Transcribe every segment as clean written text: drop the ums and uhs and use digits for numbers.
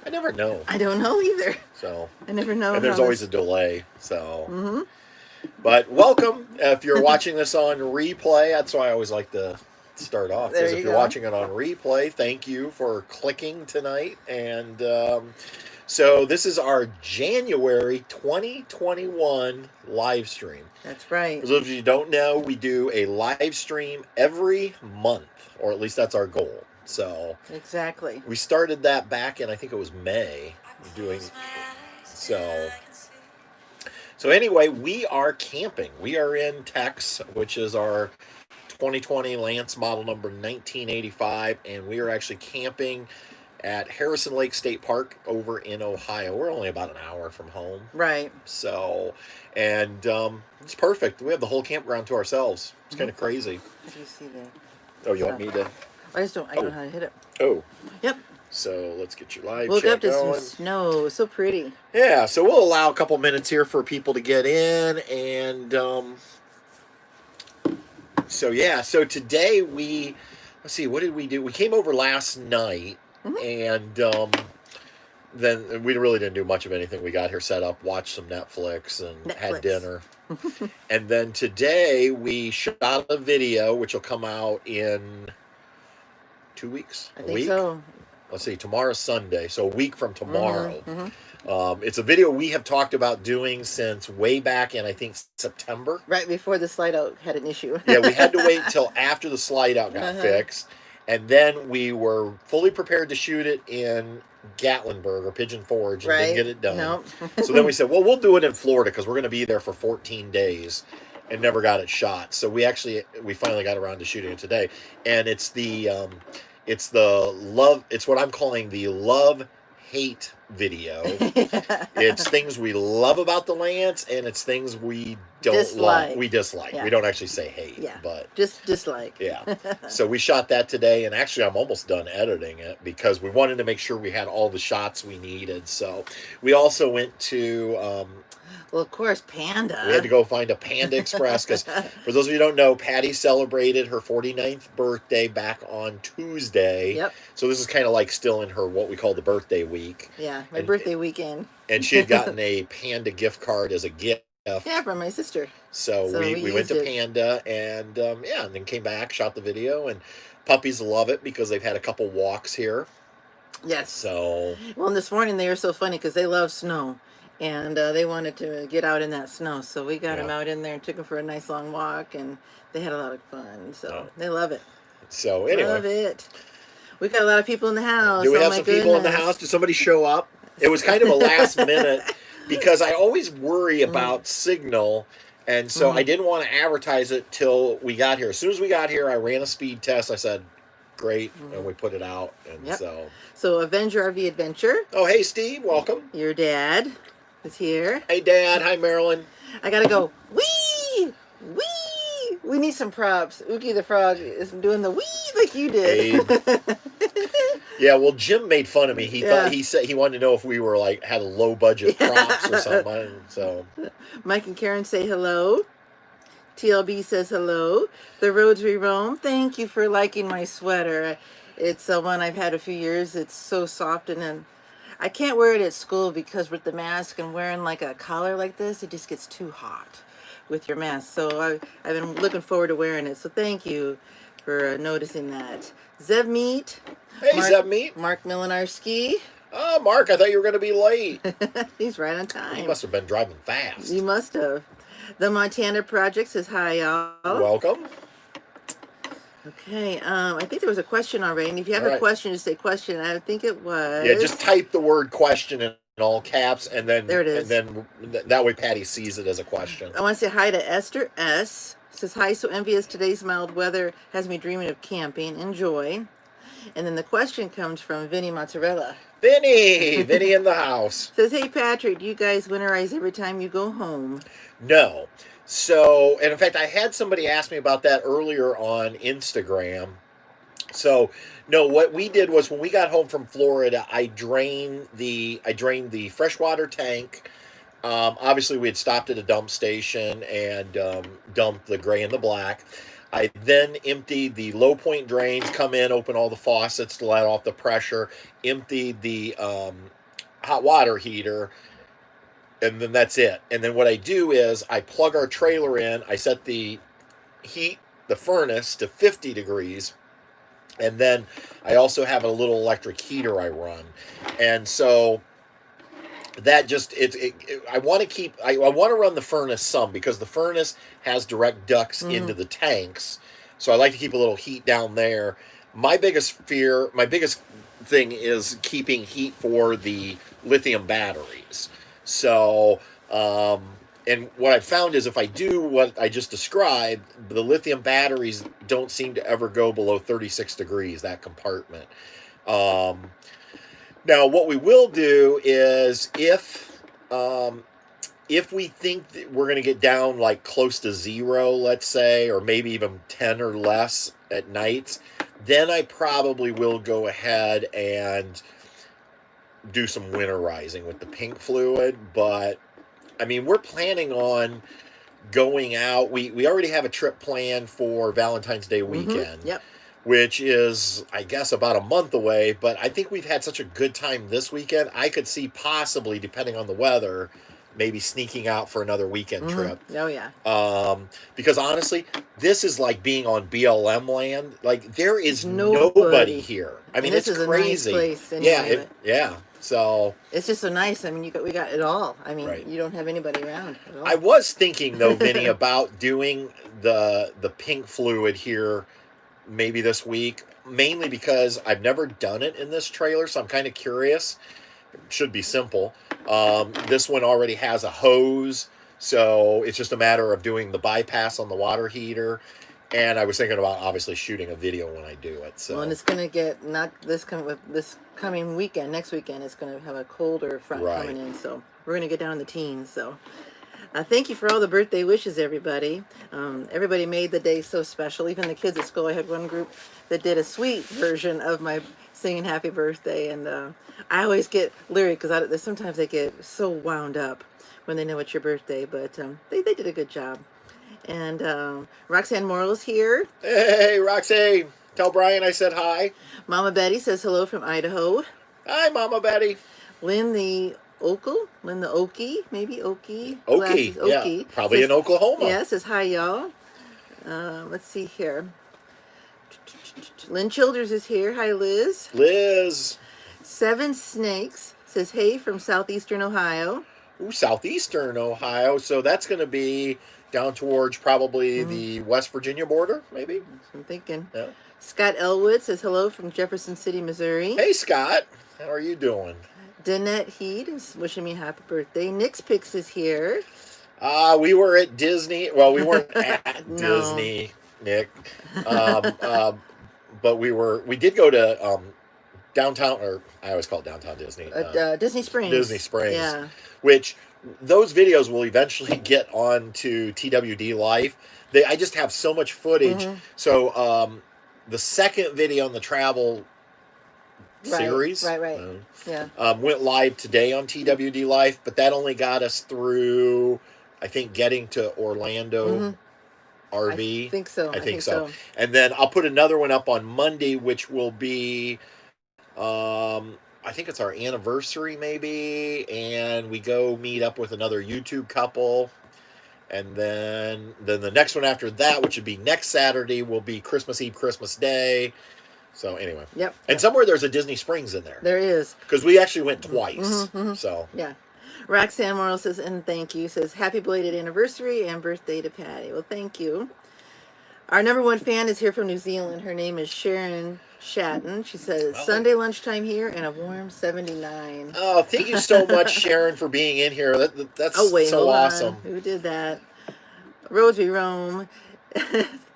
I never know. I don't know either. So I never know. and there's always a delay. So, but welcome if you're watching this on replay. That's why I always like to start off, because if you're watching it on replay, thank you for clicking tonight. And so this is our January 2021 live stream. That's right. For those of you who don't know, we do a live stream every month, or at least that's our goal. So exactly, we started that back in, I think it was May, doing so. So anyway, we are camping. We are in Tex, which is our 2020 Lance model number 1985, and we are actually camping at Harrison Lake State Park over in Ohio. We're only about an hour from home. Right. So, and it's perfect. We have the whole campground to ourselves. It's kind of crazy. What do you see there? Oh, you want me to? I just don't. I don't know how to hit it. Oh. Yep. So let's get your live Woke chat up to going. some snow. So pretty. Yeah. So we'll allow a couple minutes here for people to get in, and so yeah. So today let's see, what did we do? We came over last night, and then we really didn't do much of anything. We got here, set up, watched some Netflix, and had dinner. And then today we shot a video, which will come out in 2 weeks. I think so. Let's see, tomorrow's Sunday, so a week from tomorrow. It's a video we have talked about doing since way back in, I think, September. Right before the slide out had an issue. Yeah, we had to wait until after the slide out got fixed. And then we were fully prepared to shoot it in Gatlinburg or Pigeon Forge and didn't get it done. Nope. So then we said, well, we'll do it in Florida because we're going to be there for 14 days, and never got it shot. So we finally got around to shooting it today. And it's it's what I'm calling the love-hate video. It's things we love about the Lance, and it's things we don't love. We dislike. Yeah. We don't actually say hate, but just dislike. Yeah. So we shot that today, and actually I'm almost done editing it because we wanted to make sure we had all the shots we needed. So we also went to well, of course, Panda. We had to go find a Panda Express because, for those of you who don't know, Patty celebrated her 49th birthday back on Tuesday. Yep. So this is kind of like still in her what we call the birthday week. Yeah, my birthday weekend. And she had gotten a Panda gift card as a gift. Yeah, from my sister. So we went to Panda, and and then came back, shot the video, and puppies love it because they've had a couple walks here. Yes. So. Well, this morning they were so funny because they love snow. And they wanted to get out in that snow. So we got them out in there and took them for a nice long walk. And they had a lot of fun. So they love it. So anyway. Love it. We got a lot of people in the house. Do we have some people in the house? Did somebody show up? It was kind of a last minute because I always worry about signal. And so I didn't want to advertise it till we got here. As soon as we got here, I ran a speed test. I said, great. And we put it out. And So Avenger RV Adventure. Oh, hey, Steve. Welcome. Your dad is here. Hey, Dad. Hi, Marilyn. I gotta go. Wee! Wee! We need some props. Ookie the Frog is doing the wee like you did. Hey. Yeah, well, Jim made fun of me. He thought he said he wanted to know if we were had a low budget props or something. So Mike and Karen say hello. TLB says hello. The Roads We Roam. Thank you for liking my sweater. It's one I've had a few years. It's so soft, and I can't wear it at school because with the mask and wearing like a collar like this, it just gets too hot with your mask. So I've been looking forward to wearing it. So thank you for noticing that. Zev Meat. Hey, Zev Meat. Mark Milinarski. Oh, Mark, I thought you were going to be late. He's right on time. You must have been driving fast. You must have. The Montana Project says hi, y'all. Welcome. Okay, I think there was a question already, and if you have a question, just say question. I think it was. Yeah, just type the word question in all caps, and then there it is. And then that way Patty sees it as a question. I want to say hi to Esther S. Says hi, so envious today's mild weather has me dreaming of camping. Enjoy. And then the question comes from Vinny Mozzarella. Vinny in the house. Says, hey Patrick, do you guys winterize every time you go home? No. So, and in fact, I had somebody ask me about that earlier on Instagram. So, no, what we did was when we got home from Florida, I drained the freshwater tank. Obviously, we had stopped at a dump station and dumped the gray and the black. I then emptied the low point drains, come in, open all the faucets to let off the pressure, emptied the hot water heater, and then that's it. And then what I do is I plug our trailer in, I set the heat, the furnace to 50 degrees, and then I also have a little electric heater I run. And so that just I want to keep I want to run the furnace some because the furnace has direct ducts into the tanks, so I like to keep a little heat down there. My biggest thing is keeping heat for the lithium batteries. So and what I found is if I do what I just described, the lithium batteries don't seem to ever go below 36 degrees, that compartment. um, Now, what we will do is if we think that we're going to get down like close to zero, let's say, or maybe even 10 or less at nights, then I probably will go ahead and do some winterizing with the pink fluid. But I mean, we're planning on going out. We already have a trip planned for Valentine's Day weekend. Yep. Which is, I guess, about a month away. But I think we've had such a good time this weekend. I could see possibly, depending on the weather, maybe sneaking out for another weekend trip. Oh, yeah. Because honestly, this is like being on BLM land. Like, there is nobody here. I mean, this it's is crazy. A nice place anyway, Yeah. So it's just so nice. I mean, we got it all. I mean, right. You don't have anybody around at all. I was thinking though, Vinny, about doing the pink fluid here maybe this week, mainly because I've never done it in this trailer, so I'm kind of curious. It should be simple. This one already has a hose, so it's just a matter of doing the bypass on the water heater. And I was thinking about obviously shooting a video when I do it. So, well, and it's going to get not this coming weekend. Next weekend, it's going to have a colder front coming in, so we're going to get down in the teens. So. Thank you for all the birthday wishes, everybody. Everybody made the day so special. Even the kids at school. I had one group that did a sweet version of my singing happy birthday. And I always get lyric because sometimes they get so wound up when they know it's your birthday. But they did a good job. And Roxanne Morrill's here. Hey, Roxy. Tell Brian I said hi. Mama Betty says hello from Idaho. Hi, Mama Betty. Lynn the Okie, maybe Okie. Okie, yeah, probably says, in Oklahoma. Yeah, says hi, y'all. Let's see here. Lynn Childers is here. Hi, Liz. Liz. Seven Snakes says hey from southeastern Ohio. Ooh, southeastern Ohio. So that's going to be down towards probably the West Virginia border, maybe? I'm thinking. Yeah. Scott Elwood says hello from Jefferson City, Missouri. Hey, Scott. How are you doing? Danette Heed is wishing me happy birthday. Nick's Pix is here. We were at Disney. Well, we weren't at Disney, Nick. But we did go to downtown, or I always call it downtown Disney. Disney Springs. Disney Springs. Yeah. Which those videos will eventually get onto TWD Life. I just have so much footage. So the second video on the travel series. Right. Went live today on TWD Life, but that only got us through, I think, getting to Orlando RV. I think so. And then I'll put another one up on Monday, which will be, I think it's our anniversary maybe, and we go meet up with another YouTube couple. And then the next one after that, which would be next Saturday, will be Christmas Eve, Christmas Day. So anyway. Yep. And somewhere there's a Disney Springs in there. There is. Because we actually went twice. So. Yeah. Roxanne Morrill says, and thank you, says, happy belated anniversary and birthday to Patty. Well, thank you. Our number one fan is here from New Zealand. Her name is Sharon Shatton. She says, Sunday lunchtime here and a warm 79. Oh, thank you so much, Sharon, for being in here. That's so awesome. Who did that? Roads We Roam.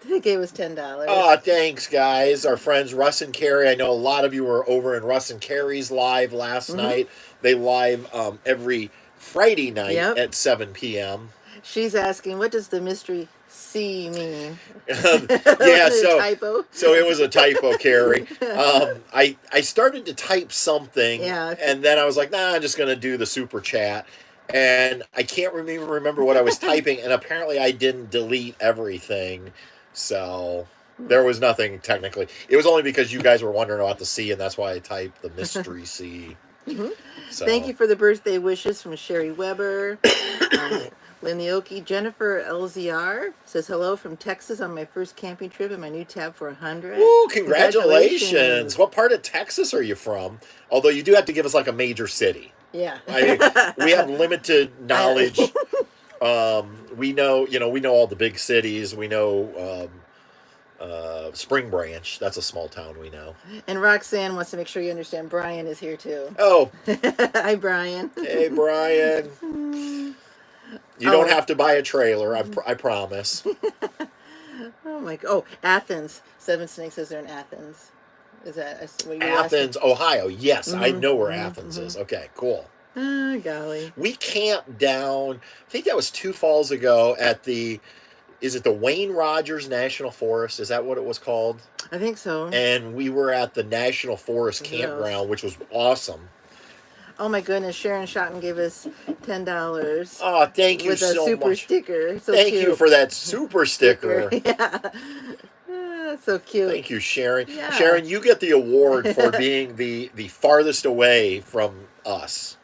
They gave us $10. Oh, thanks, guys. Our friends Russ and Carrie. I know a lot of you were over in Russ and Carrie's live last night. They live every Friday night at 7 p.m. She's asking, what does the mystery C mean? Typo? So it was a typo, Carrie. I started to type something, and then I was like, nah, I'm just going to do the super chat. And I can't remember what I was typing, and apparently I didn't delete everything. So there was nothing technically. It was only because you guys were wondering about the sea, and that's why I typed the mystery sea. So Thank you for the birthday wishes from Sherry Weber. Linneoki Jennifer LZR says hello from Texas on my first camping trip and my new tab for 100. Ooh, congratulations! What part of Texas are you from? Although you do have to give us like a major city. Yeah. We have limited knowledge. We know, we know all the big cities. We know Spring Branch. That's a small town we know. And Roxanne wants to make sure you understand Brian is here too. Oh. Hi, Brian. Hey, Brian. You don't have to buy a trailer, I promise. Oh, Athens. Seven Snakes says they're in Athens. Is that what you're Athens, asking? Ohio. Yes, I know where Athens is. Okay, cool. Golly. We camped down, I think that was 2 falls ago at is it the Wayne Rogers National Forest? Is that what it was called? I think so. And we were at the National Forest Campground, which was awesome. Oh my goodness, Sharon Schotten gave us $10. Oh, thank you so much. With a super sticker. So thank cute. you for that super sticker. Yeah. So cute. Thank you, Sharon. Yeah. Sharon, you get the award for being the farthest away from us.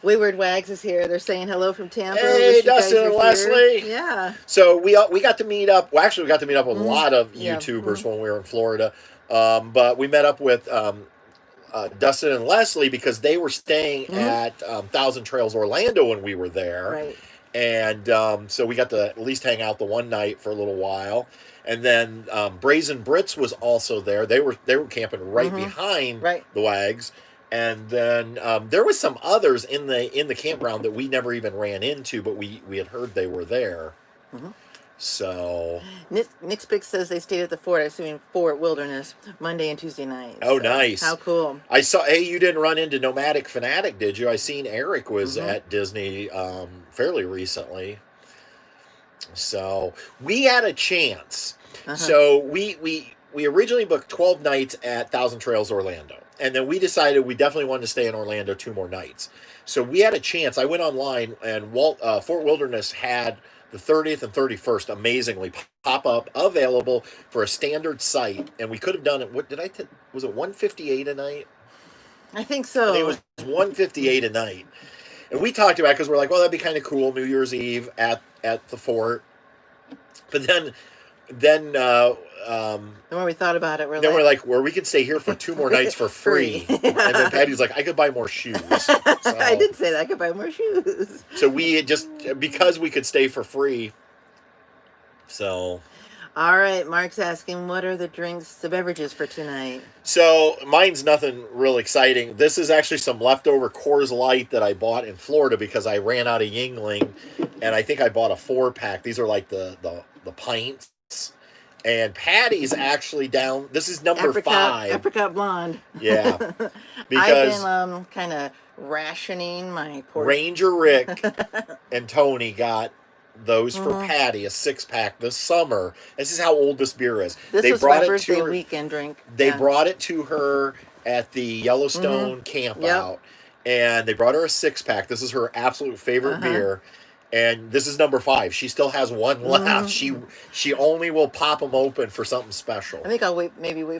Wayward Wags is here. They're saying hello from Tampa. Hey, Dustin and Leslie. Here. Yeah. So we got to meet up. Well, actually, we got to meet up with a lot of YouTubers when we were in Florida. But we met up with Dustin and Leslie because they were staying at Thousand Trails Orlando when we were there. Right. And so we got to at least hang out the one night for a little while. And then Brazen Brits was also there. They were camping right behind the Wags. And then there was some others in the campground that we never even ran into, but we had heard they were there. So Nick Spick says they stayed at the fort, assuming Fort Wilderness, Monday and Tuesday night. Oh, so, nice! How cool! I saw. Hey, you didn't run into Nomadic Fanatic, did you? I seen Eric was at Disney fairly recently. So we had a chance. So we originally booked 12 nights at Thousand Trails Orlando. And then we decided we definitely wanted to stay in Orlando 2 more nights. So we had a chance. I went online, and Fort Wilderness had the 30th and 31st amazingly pop up available for a standard site. And we could have done it. What did was it $158 a night? I think so. I think it was $158 a night. And we talked about it because we're like, well, that'd be kind of cool, New Year's Eve at the fort. But then the more we thought about it, we're like, well, we could stay here for 2 more nights for free. And then Patty's like, I could buy more shoes. So, I did say that. I could buy more shoes. So we had because we could stay for free. So. All right. Mark's asking, what are the beverages for tonight? So mine's nothing real exciting. This is actually some leftover Coors Light that I bought in Florida because I ran out of Yingling. And I think I bought a 4-pack. These are like the pints. And Patty's actually down. This is number 5. Apricot blonde. Yeah, because I've been kind of rationing my Ranger Rick and Tony got those for Patty, a 6-pack this summer. This is how old this beer is. This was my birthday weekend drink. They brought it to her at the Yellowstone camp out, and they brought her a 6-pack. This is her absolute favorite beer. And this is number 5. She still has 1 left. She only will pop them open for something special. I think I'll wait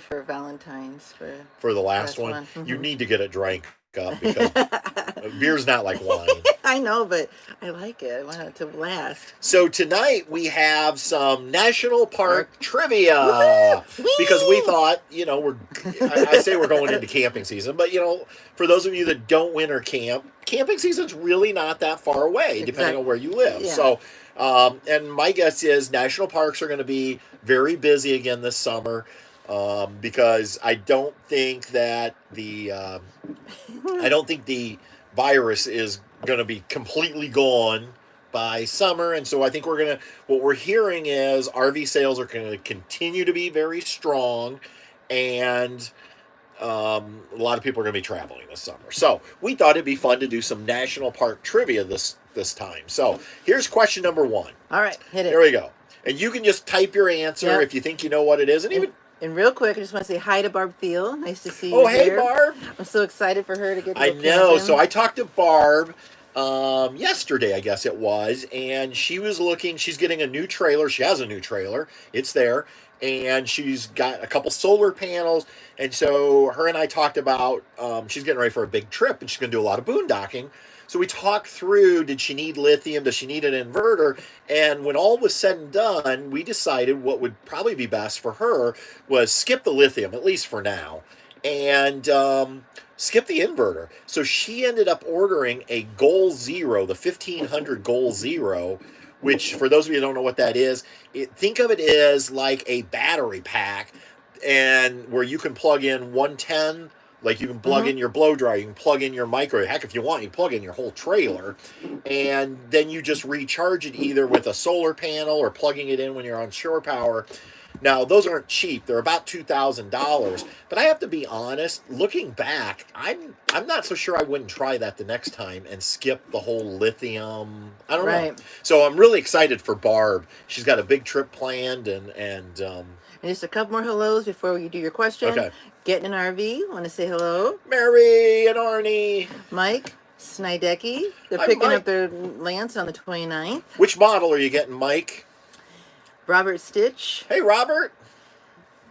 for Valentine's for the last one. You need to get it drank up because beer's not like wine. I know, but I like it. I want it to last. So tonight we have some national park trivia because we thought, I say we're going into camping season, but for those of you that don't winter camp, camping season's really not that far away, depending on where you live. Yeah. So, and my guess is national parks are going to be very busy again this summer. Because I don't think that the virus is going to be completely gone by summer, and so I think what we're hearing is RV sales are going to continue to be very strong, and a lot of people are going to be traveling this summer. So we thought it'd be fun to do some national park trivia this time. So here's question number 1. All right, hit it. There we go, and you can just type your answer if you think you know what it is, and even. And real quick, I just want to say hi to Barb Thiel. Nice to see you. Oh, hey, Barb. I'm so excited for her to get to I know. So I talked to Barb yesterday, I guess it was, and she was looking. She's getting a new trailer. She has a new trailer. It's there, and she's got a couple solar panels. And so her and I talked about she's getting ready for a big trip, and she's going to do a lot of boondocking. So we talked through, did she need lithium? Does she need an inverter? And when all was said and done, we decided what would probably be best for her was skip the lithium, at least for now, and skip the inverter. So she ended up ordering a Goal Zero, the 1500 Goal Zero, which for those of you who don't know what that is, think of it as like a battery pack, and where you can plug in 110. Like you can plug in your blow dryer, you can plug in your microwave. Heck, if you want, you plug in your whole trailer, and then you just recharge it either with a solar panel or plugging it in when you're on shore power. Now, those aren't cheap; they're about $2,000. But I have to be honest. Looking back, I'm not so sure I wouldn't try that the next time and skip the whole lithium. I don't know. So I'm really excited for Barb. She's got a big trip planned, and just a couple more hellos before you do your question. Okay. Getting an RV. Want to say hello? Mary and Arnie. Mike Snidecki. They're Hi, picking Mike. up their Lance on the 29th. Which model are you getting, Mike? Robert Stitch. Hey, Robert.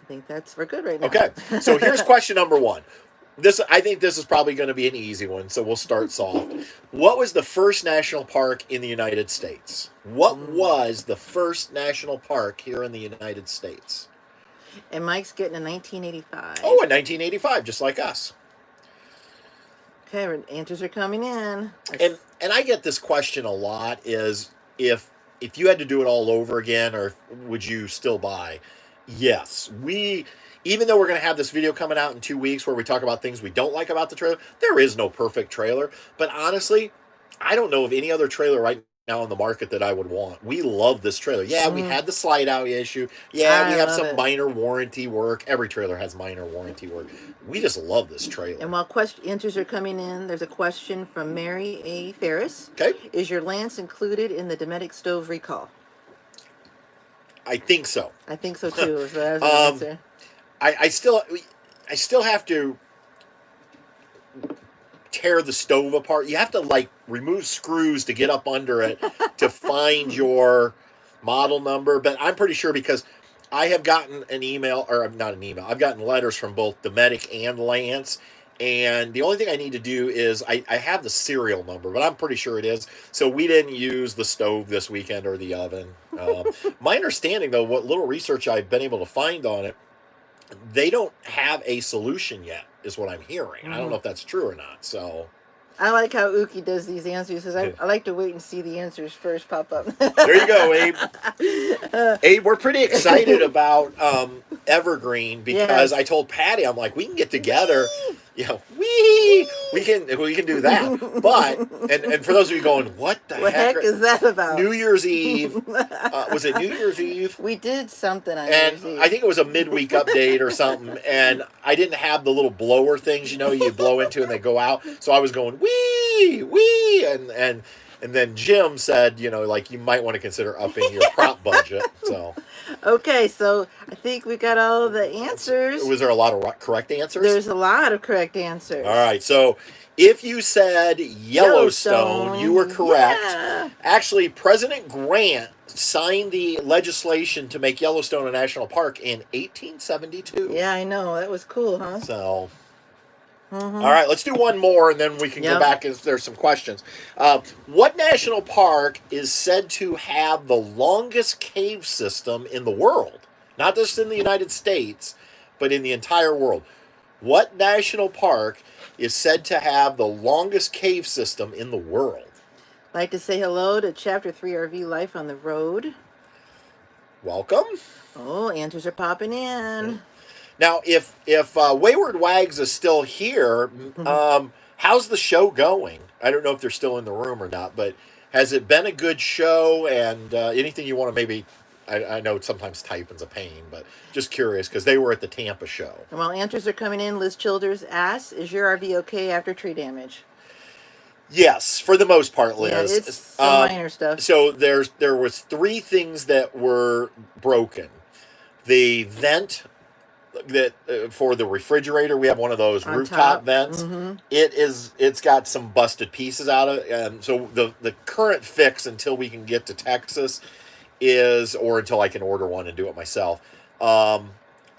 I think we're good right now. Okay, so here's question number one. I think this is probably going to be an easy one, so we'll start soft. What was the first national park in the United States? What was the first national park here in the United States? And Mike's getting a 1985. Oh, in 1985, just like us. Okay, answers are coming in. And I get this question a lot: is if you had to do it all over again, or would you still buy? Yes, even though we're going to have this video coming out in 2 weeks where we talk about things we don't like about the trailer, there is no perfect trailer. But honestly, I don't know of any other trailer right now on the market that I would want. We love this trailer. Yeah, we had the slide out issue. Yeah, we have some minor warranty work. Every trailer has minor warranty work. We just love this trailer. And while answers are coming in, there's a question from Mary A. Ferris. Okay. Is your Lance included in the Dometic stove recall? I think so. I think so too. So that's the answer. I still have to tear the stove apart. You have to like remove screws to get up under it to find your model number. But I'm pretty sure because I have gotten an email, or not an email, I've gotten letters from both Dometic and Lance. And the only thing I need to do is I have the serial number, but I'm pretty sure it is. So we didn't use the stove this weekend or the oven. My understanding, though, what little research I've been able to find on it, they don't have a solution yet, is what I'm hearing. I don't know if that's true or not. So I like how Uki does these answers. He says, I like to wait and see the answers first pop up. There you go, Abe. Abe, we're pretty excited about Evergreen because I told Patty, I'm like, we can get together. We can do that. But and for those of you going, what heck is that about? New Year's Eve. Was it New Year's Eve? We did something on New And Year's Eve. I think it was a midweek update or something. And I didn't have the little blower things, you blow into and they go out. So I was going, wee, and then Jim said, like you might want to consider upping your prop budget. So okay, so I think we got all of the answers. Was there a lot of correct answers? There's a lot of correct answers. All right, so if you said Yellowstone, you were correct. Yeah. Actually, President Grant signed the legislation to make Yellowstone a national park in 1872. Yeah, I know. That was cool, huh? So all right, let's do one more, and then we can go back if there's some questions. What national park is said to have the longest cave system in the world? Not just in the United States, but in the entire world. What national park is said to have the longest cave system in the world? I'd like to say hello to Chapter 3 RV Life on the Road. Welcome. Oh, answers are popping in. Now, if Wayward Wags is still here, how's the show going? I don't know if they're still in the room or not, but has it been a good show? And anything you want to maybe, I know sometimes typing's a pain, but just curious because they were at the Tampa show. And while answers are coming in, Liz Childers asks, is your RV okay after tree damage? Yes, for the most part, Liz. Yeah, it's some minor stuff. So there was 3 things that were broken. The vent that for the refrigerator, we have one of those On rooftop top. vents. Mm-hmm. It's got some busted pieces out of it, and so the current fix until we can get to Texas is, or until I can order one and do it myself.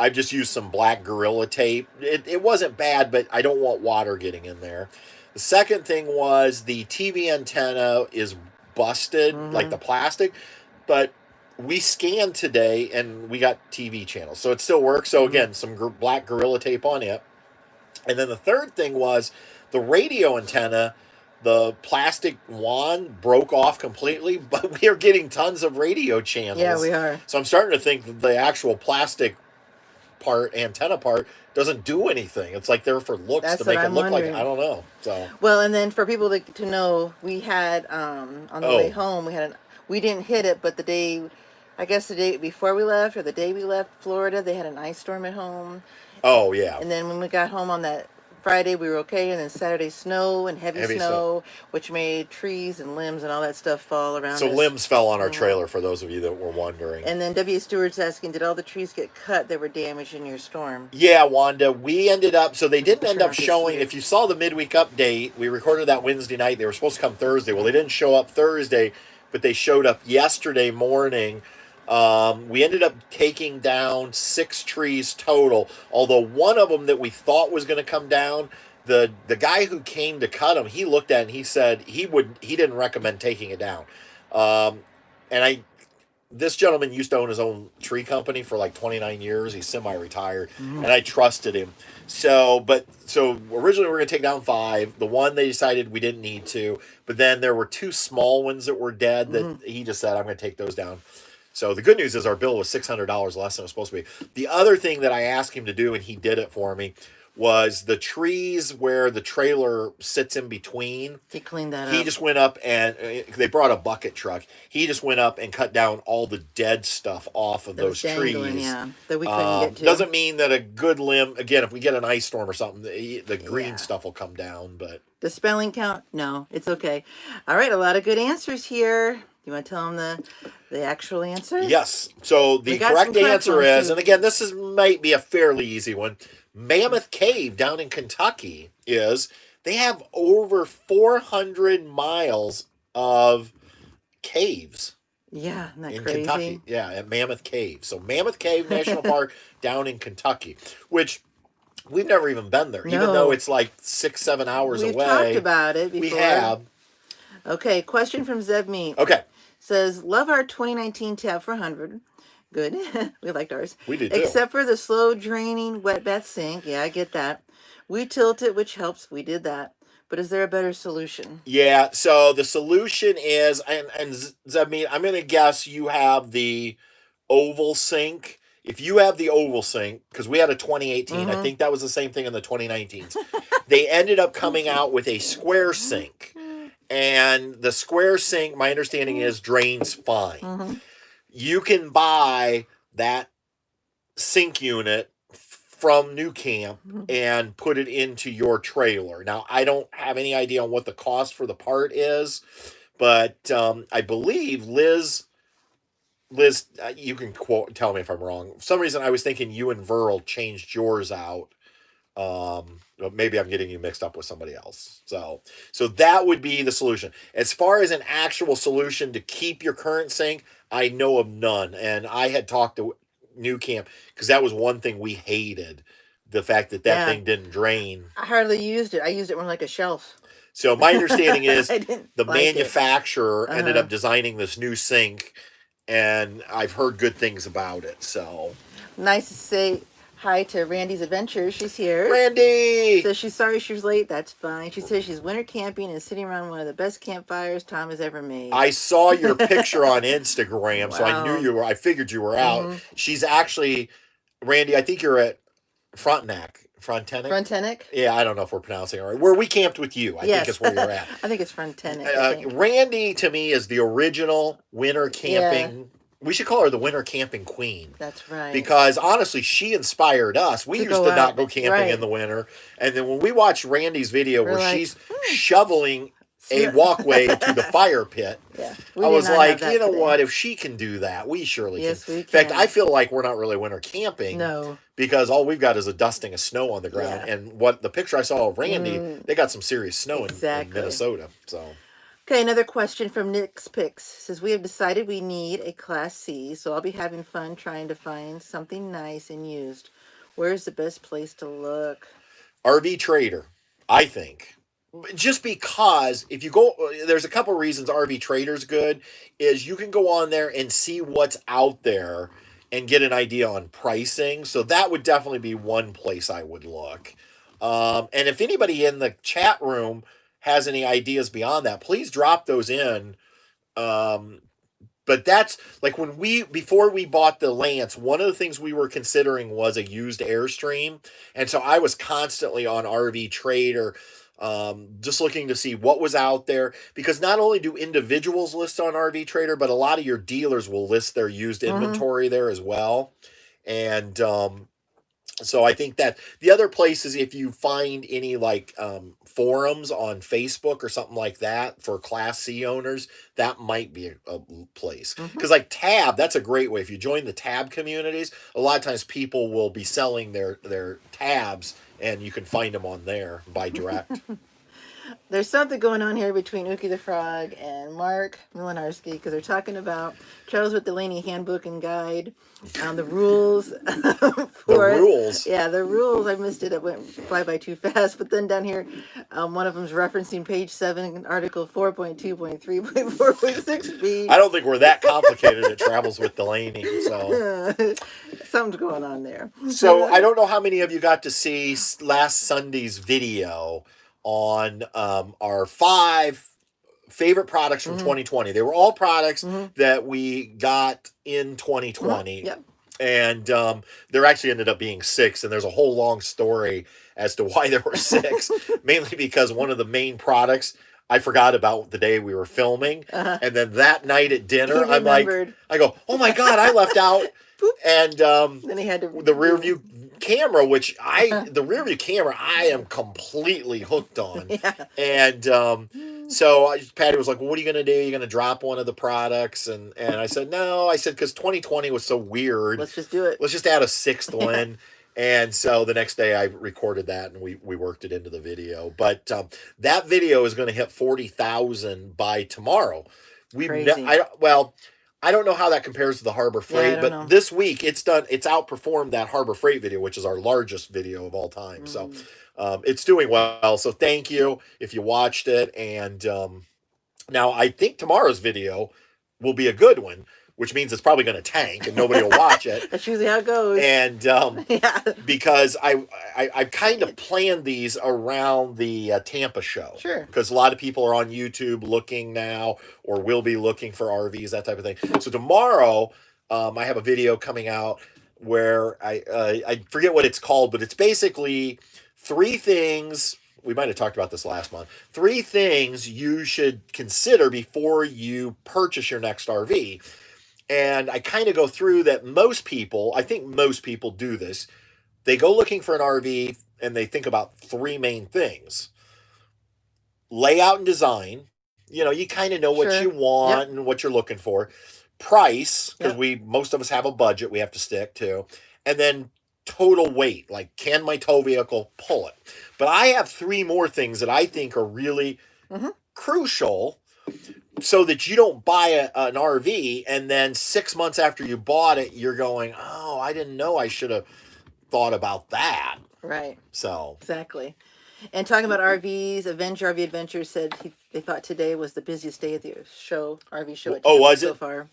I've just used some black Gorilla tape. It wasn't bad, but I don't want water getting in there. The second thing was the TV antenna is busted, like the plastic, but we scanned today and we got TV channels, so it still works. So again, some black Gorilla tape on it. And then the third thing was the radio antenna. The plastic wand broke off completely, but we are getting tons of radio channels. Yeah, we are. So I'm starting to think that the actual plastic antenna part, doesn't do anything. It's like there for looks. That's to make what it I'm look wondering. like, I don't know. So Well, and then for people to know, we had on the way home, we didn't hit it, but I guess the day before we left or the day we left Florida, they had an ice storm at home. Oh yeah. And then when we got home on that Friday, we were okay, and then Saturday, snow and heavy snow, which made trees and limbs and all that stuff fall around So us. limbs fell on our trailer, for those of you that were wondering. And then W. Stewart's asking, did all the trees get cut that were damaged in your storm? Yeah, Wanda, we ended up, so they didn't end up Turn off this showing, here. if you saw the midweek update, we recorded that Wednesday night. They were supposed to come Thursday. Well, they didn't show up Thursday, but they showed up yesterday morning. We ended up taking down 6 trees total, although one of them that we thought was going to come down, the guy who came to cut them, he looked at it and he said he didn't recommend taking it down. This gentleman used to own his own tree company for like 29 years. He's semi-retired, and I trusted him. So originally we were going to take down 5. The one they decided we didn't need to, but then there were 2 small ones that were dead that he just said, I'm going to take those down. So the good news is our bill was $600 less than it was supposed to be. The other thing that I asked him to do, and he did it for me, was the trees where the trailer sits in between. He cleaned that up. He just went up and they brought a bucket truck. He just went up and cut down all the dead stuff off of those trees. Yeah, that we couldn't get to. Doesn't mean that a good limb, again, if we get an ice storm or something, the green stuff will come down. But the spelling count? No, it's okay. All right, a lot of good answers here. You want to tell them the actual answer? Yes. So the correct answer is, and again, this might be a fairly easy one. Mammoth Cave down in Kentucky they have over 400 miles of caves. Yeah, isn't that in crazy? Kentucky. Yeah, at Mammoth Cave. So Mammoth Cave National Park down in Kentucky, which we've never even been there, even though it's like 6-7 hours away. We've talked about it before. We have. Okay, question from Zeb Me. Okay. Says, love our 2019 tab for 100. Good. We liked ours. We did too. Except for the slow draining wet bath sink. Yeah, I get that. We tilt it, which helps. We did that. But is there a better solution? Yeah, so the solution is, and Zebmi, I'm going to guess you have the oval sink. If you have the oval sink, because we had a 2018, I think that was the same thing in the 2019s. They ended up coming out with a square sink. And the square sink, my understanding is, drains fine. You can buy that sink unit from New Camp and put it into your trailer. Now, I don't have any idea on what the cost for the part is, but I believe Liz, you can tell me if I'm wrong. For some reason, I was thinking you and Verl changed yours out. Maybe I'm getting you mixed up with somebody else. So that would be the solution. As far as an actual solution to keep your current sink, I know of none. And I had talked to New Camp because that was one thing we hated, the fact that thing didn't drain. I hardly used it. I used it more like a shelf. So my understanding is the manufacturer ended up designing this new sink, and I've heard good things about it. So nice to say hi to Randy's Adventures. She's here. Randy! So she's sorry she's late. That's fine. She says she's winter camping and sitting around one of the best campfires Tom has ever made. I saw your picture on Instagram, so I knew you were. I figured you were out. She's actually, Randy, I think you're at Frontenac. Frontenac? Yeah, I don't know if we're pronouncing it right. Where we camped with you, I think is where you're at. I think it's Frontenac. Randy, to me, is the original winter camping. Yeah. We should call her the winter camping queen. That's right. Because honestly, she inspired us. We used to not go camping in the winter. And then when we watched Randy's video where she's shoveling a walkway to the fire pit. Yeah, I was like, you know today. what? If she can do that, we surely yes, can. We In can. fact, I feel like we're not really winter camping. No. Because all we've got is a dusting of snow on the ground. Yeah. And what the picture I saw of Randy, they got some serious snow in Minnesota. So. Okay, another question from Nick's Picks. Says, we have decided we need a Class C, so I'll be having fun trying to find something nice and used. Where's the best place to look? RV Trader, I think. Just because if you go, there's a couple reasons RV Trader's good, is you can go on there and see what's out there and get an idea on pricing. So that would definitely be one place I would look. And if anybody in the chat room has any ideas beyond that, please drop those in. But that's like before we bought the Lance, one of the things we were considering was a used Airstream. And so I was constantly on RV Trader, just looking to see what was out there, because not only do individuals list on RV Trader, but a lot of your dealers will list their used inventory there as well. And so I think that the other place is if you find any like forums on Facebook or something like that for Class C owners, that might be a place. Because like Tab, that's a great way. If you join the Tab communities, a lot of times people will be selling their tabs, and you can find them on there by direct. There's something going on here between Uki the Frog and Mark Milinarski, because they're talking about Travels with Delaney handbook and guide, the rules. The rules. Yeah, the rules. I missed it. It went fly by too fast. But then down here, one of them's referencing page 7, article 4.2.3.4.6b. I don't think we're that complicated at Travels with Delaney. So something's going on there. So I don't know how many of you got to see last Sunday's video on our 5 favorite products from 2020. They were all products that we got in 2020. Yep. And there actually ended up being 6, and there's a whole long story as to why there were 6. Mainly because one of the main products I forgot about the day we were filming, and then that night at dinner, I go, oh my God, I left out. And then he had to the rear view camera, the rear view camera, I am completely hooked on. Yeah. And so Patty was like, well, what are you going to do? You're going to drop one of the products? And I said, no. I said, because 2020 was so weird. Let's just do it. Let's just add a 6th one. And so the next day I recorded that, and we worked it into the video. But that video is going to hit 40,000 by tomorrow. Crazy. I don't know how that compares to the Harbor Freight, but this week it's outperformed that Harbor Freight video, which is our largest video of all time. So it's doing well. So thank you if you watched it. And now I think tomorrow's video will be a good one, which means it's probably going to tank and nobody will watch it. That's usually how it goes. And because I kind of planned these around the Tampa show. Sure. Because a lot of people are on YouTube looking now, or will be looking for RVs, that type of thing. So tomorrow, I have a video coming out where I forget what it's called, but it's basically 3 things. We might have talked about this last month. 3 things you should consider before you purchase your next RV. And I kind of go through that. I think most people do this. They go looking for an RV and they think about 3 main things. Layout and design. You kind of know what you want and what you're looking for. Price, because most of us have a budget we have to stick to. And then total weight. Like, can my tow vehicle pull it? But I have 3 more things that I think are really crucial, so that you don't buy an RV and then 6 months after you bought it, you're going, oh, I didn't know I should have thought about that. Right. So. Exactly. And talking about RVs, RV Adventures said they thought today was the busiest day of the RV show. Was it? So far.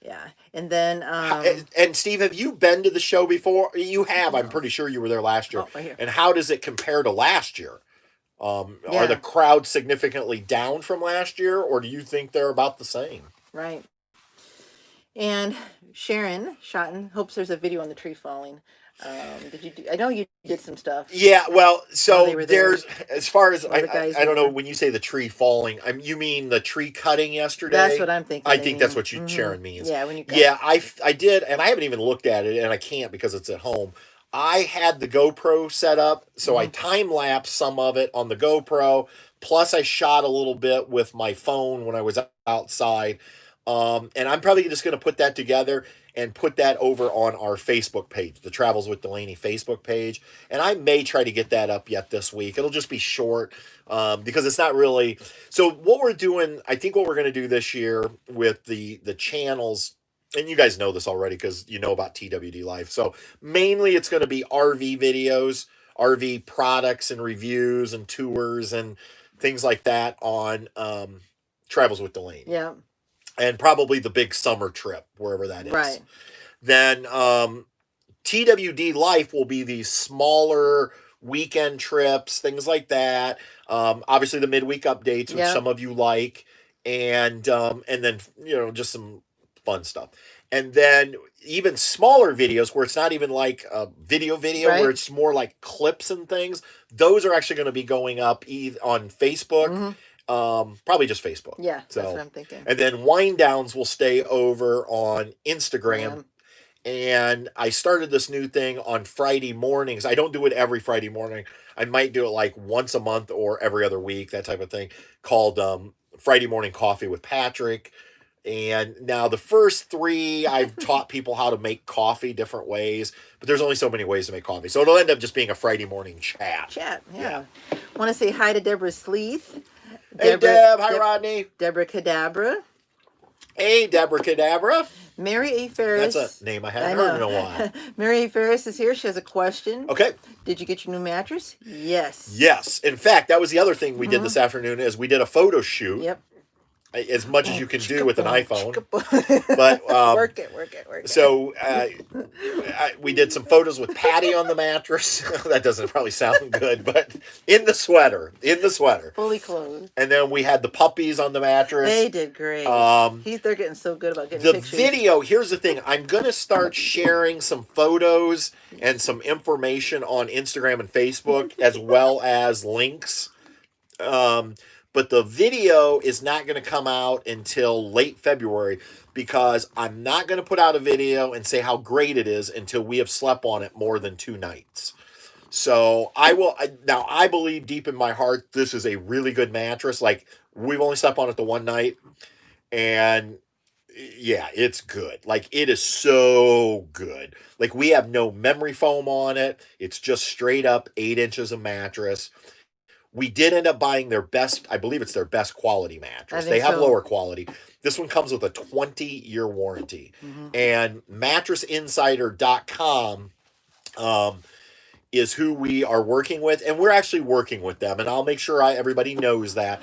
Yeah. And then. And Steve, have you been to the show before? You have. I'm pretty sure you were there last year. Oh, right here. And how does it compare to last year? Are the crowds significantly down from last year, or do you think they're about the same? Right. And Sharon Schotten hopes there's a video on the tree falling. Did you I know you did some stuff. Yeah, well, so there's, as far as, I don't know, when you say the tree falling, you mean the tree cutting yesterday? That's what I'm thinking. I think that's what Sharon means. Yeah, when you cut. Yeah, I did, and I haven't even looked at it, and I can't because it's at home. I had the GoPro set up, so I time-lapsed some of it on the GoPro, plus I shot a little bit with my phone when I was outside. And I'm probably just going to put that together and put that over on our Facebook page, the Travels with Delaney Facebook page. And I may try to get that up yet this week. It'll just be short because it's not really. So what we're doing, I think what we're going to do this year with the channels, and you guys know this already because you know about TWD Life. So mainly it's going to be RV videos, RV products and reviews and tours and things like that on Travels with Delaney. Yeah. And probably the big summer trip, wherever that is. Right. Then TWD Life will be these smaller weekend trips, things like that. Obviously, the midweek updates, which some of you like, and then just some fun stuff. And then even smaller videos where it's not even like a video, right. where it's more like clips and things. Those are actually going to be going up on Facebook. Mm-hmm. Probably just Facebook. Yeah, that's what I'm thinking. And then wind downs will stay over on Instagram. And I started this new thing on Friday mornings. I don't do it every Friday morning. I might do it like once a month or every other week, that type of thing, called Friday Morning Coffee with Patrick. And now the first 3, I've taught people how to make coffee different ways, but there's only so many ways to make coffee. So it'll end up just being a Friday morning chat. Yeah. Want to say hi to Deborah Sleeth. Hey, Deb. Hi, Rodney. Deborah Cadabra. Hey, Deborah Cadabra. Mary A. Ferris. That's a name I haven't heard in a while. Mary A. Ferris is here. She has a question. Okay. Did you get your new mattress? Yes. Yes. In fact, that was the other thing we did this afternoon is we did a photo shoot. Yep. As much as you can do with an iPhone. But work it. So we did some photos with Patty on the mattress. That doesn't probably sound good, but in the sweater. Fully clothed. And then we had the puppies on the mattress. They did great. They're getting so good about getting pictures. The video, here's the thing. I'm going to start sharing some photos and some information on Instagram and Facebook as well as links. But the video is not going to come out until late February because I'm not going to put out a video and say how great it is until we have slept on it more than 2 nights. So I believe deep in my heart this is a really good mattress. Like, we've only slept on it the one night, and yeah, it's good. Like, it is so good. Like, we have no memory foam on it. It's just straight up 8 inches of mattress. We did end up buying their best, I believe it's their best quality mattress. They have lower quality. This one comes with a 20-year warranty. Mm-hmm. And mattressinsider.com is who we are working with. And we're actually working with them. And I'll make sure everybody knows that.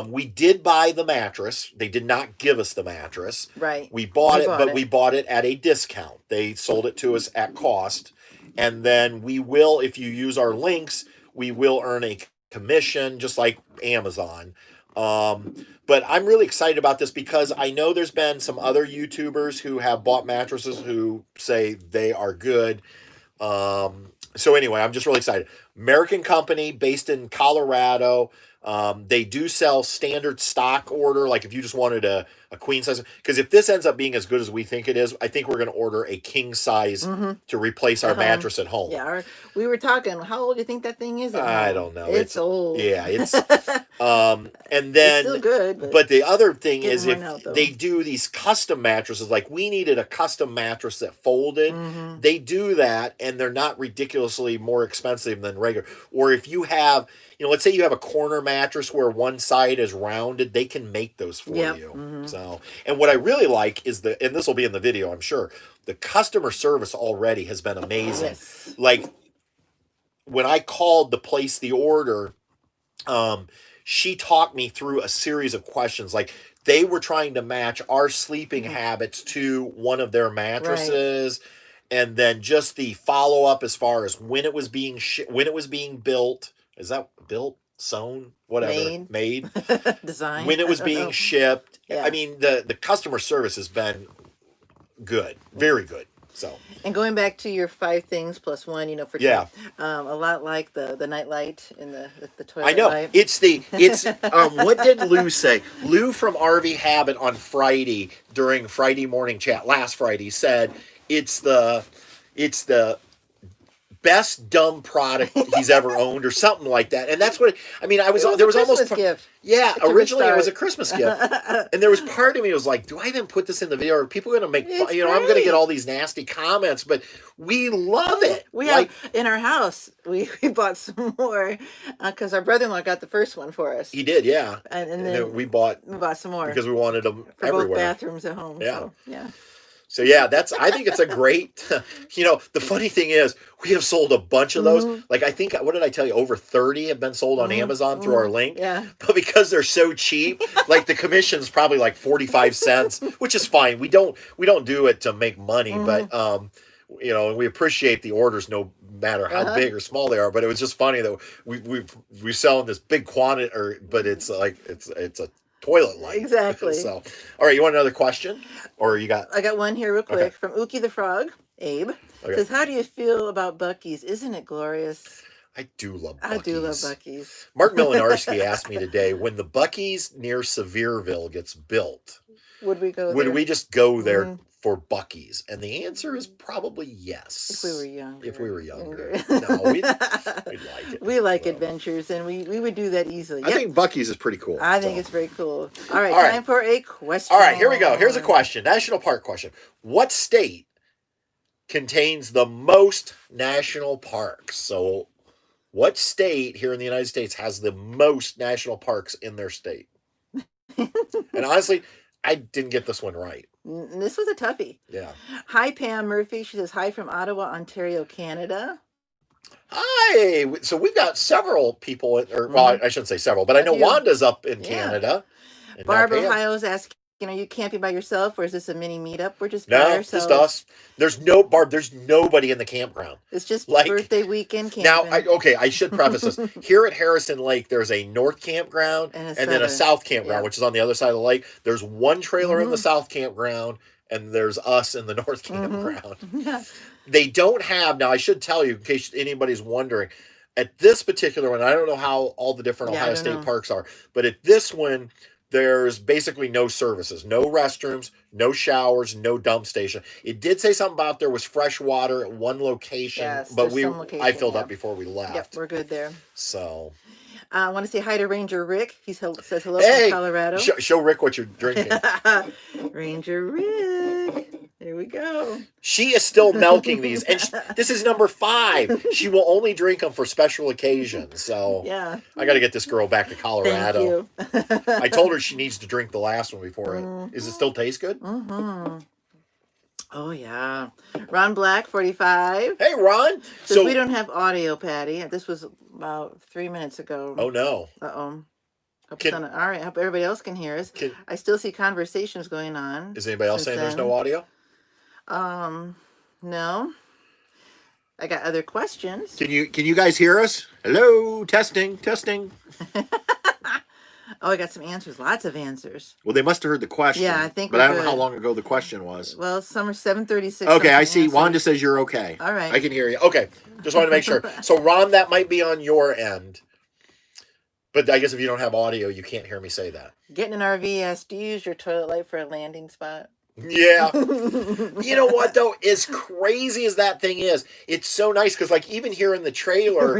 We did buy the mattress. They did not give us the mattress. Right. We bought it. We bought it at a discount. They sold it to us at cost. And then we will, if you use our links, we will earn a commission, just like Amazon. But I'm really excited about this because I know there's been some other YouTubers who have bought mattresses who say they are good. So anyway, I'm just really excited. American company based in Colorado. They do sell standard stock order. Like if you just wanted a queen size, because if this ends up being as good as we think it is, I think we're going to order a king size to replace our mattress at home. Yeah, we were talking. How old do you think that thing is? I don't know. It's old. Yeah, it's and then it's still good. But the other thing is if out, they do these custom mattresses, like we needed a custom mattress that folded. They do that, and they're not ridiculously more expensive than regular. Or if you have, let's say you have a corner mattress where one side is rounded, they can make those for you. So, and what I really like is and this will be in the video, I'm sure, the customer service already has been amazing. Yes. Like when I called to place the order, she talked me through a series of questions. Like they were trying to match our sleeping habits to one of their mattresses. Right. And then just the follow up as far as when it was being when it was being built. Is that built, sewn, whatever, made, design? When it was being shipped. Yeah. I mean, the customer service has been good, very good. So. And going back to your 5 things plus 1, for a lot like the night light in the toilet. I know light. it's what did Lou say? Lou from RV Habit on Friday during Friday morning chat last Friday said it's the best dumb product he's ever owned or something like that. And that's what I mean. It was There a was almost Christmas gift. yeah. It took a Originally, it was a start. Christmas gift, and there was part of me was like, do I even put this in the video? Are people going to make fun? It's You know, I'm going to get great. all these nasty comments, but we love it. We like, have in our house. We bought some more because our brother-in-law got the first one for us, he did, yeah. and then we bought some more because we wanted them for everywhere. both bathrooms at home. Yeah. So, yeah. So yeah, I think it's a great, you know, the funny thing is we have sold a bunch of those. Like I think, what did I tell you? Over 30 have been sold on Amazon through our link. Yeah. But because they're so cheap, like the commission's probably like 45 cents, which is fine. We don't do it to make money, but you know, and we appreciate the orders no matter how big or small they are. But it was just funny that we're selling this big quantity, but it's like it's a toilet light. Exactly. So, all right, you want another question, or you got? I got one here real quick from Ookie the Frog. Abe says, "How do you feel about Buc-ee's? Isn't it glorious?" I do love Buc-ee's. I do love Buc-ee's. Mark Milinarski asked me today, when the Buc-ee's near Sevierville gets built, would we go there? Would we just go there for Buc-ee's? And the answer is probably yes. If we were younger. If we were younger. No, we'd like it. We like adventures, and we would do that easily. I think Buc-ee's is pretty cool. I think it's very cool. All right, time for a question. All right, here we go. Here's a question. National park question. What state contains the most national parks? So what state here in the United States has the most national parks in their state? And honestly, I didn't get this one right. This was a toughie. Yeah. Hi, Pam Murphy. She says, hi from Ottawa, Ontario, Canada. Hi. So we've got several people, well, I shouldn't say several, but I know Wanda's up in Canada. Barbara, Ohio's asking, are you camping by yourself, or is this a mini meetup? We're just by ourselves. Just us. There's nobody in the campground. It's just birthday weekend camping. Now, I should preface this. Here at Harrison Lake, there's a north campground and then a south campground, which is on the other side of the lake. There's one trailer in the south campground, and there's us in the north campground. Yeah. They don't have, now I should tell you, in case anybody's wondering, at this particular one, I don't know how all the different Ohio State parks are, but at this one, there's basically no services, no restrooms, no showers, no dump station. It did say something about there was fresh water at one location, but I filled up before we left. Yep, we're good there. So I want to say hi to Ranger Rick. He says hello from Colorado. Show Rick what you're drinking. Ranger Rick. Here we go. She is still milking these, and this is number 5. She will only drink them for special occasions. So yeah, I got to get this girl back to Colorado. Thank you. I told her she needs to drink the last one before it. Does it still taste good? Oh yeah. Ron Black, 45. Hey Ron. So we don't have audio, Patty. This was about 3 minutes ago. Oh no. All right. I hope everybody else can hear us. I still see conversations going on. Is anybody else saying there's no audio? No. I got other questions. Can you guys hear us? Hello, testing. Oh, I got some answers. Lots of answers. Well, they must have heard the question. Yeah, I think. But I don't know how long ago the question was. Well, summer 7:36. Okay, I see. Wanda says you're okay. All right. I can hear you. Okay, just wanted to make sure. So, Ron, that might be on your end. But I guess if you don't have audio, you can't hear me say that. Getting an RV, yes. Do you use your toilet light for a landing spot? Yeah. You know what, though? As crazy as that thing is, it's so nice because, like, even here in the trailer,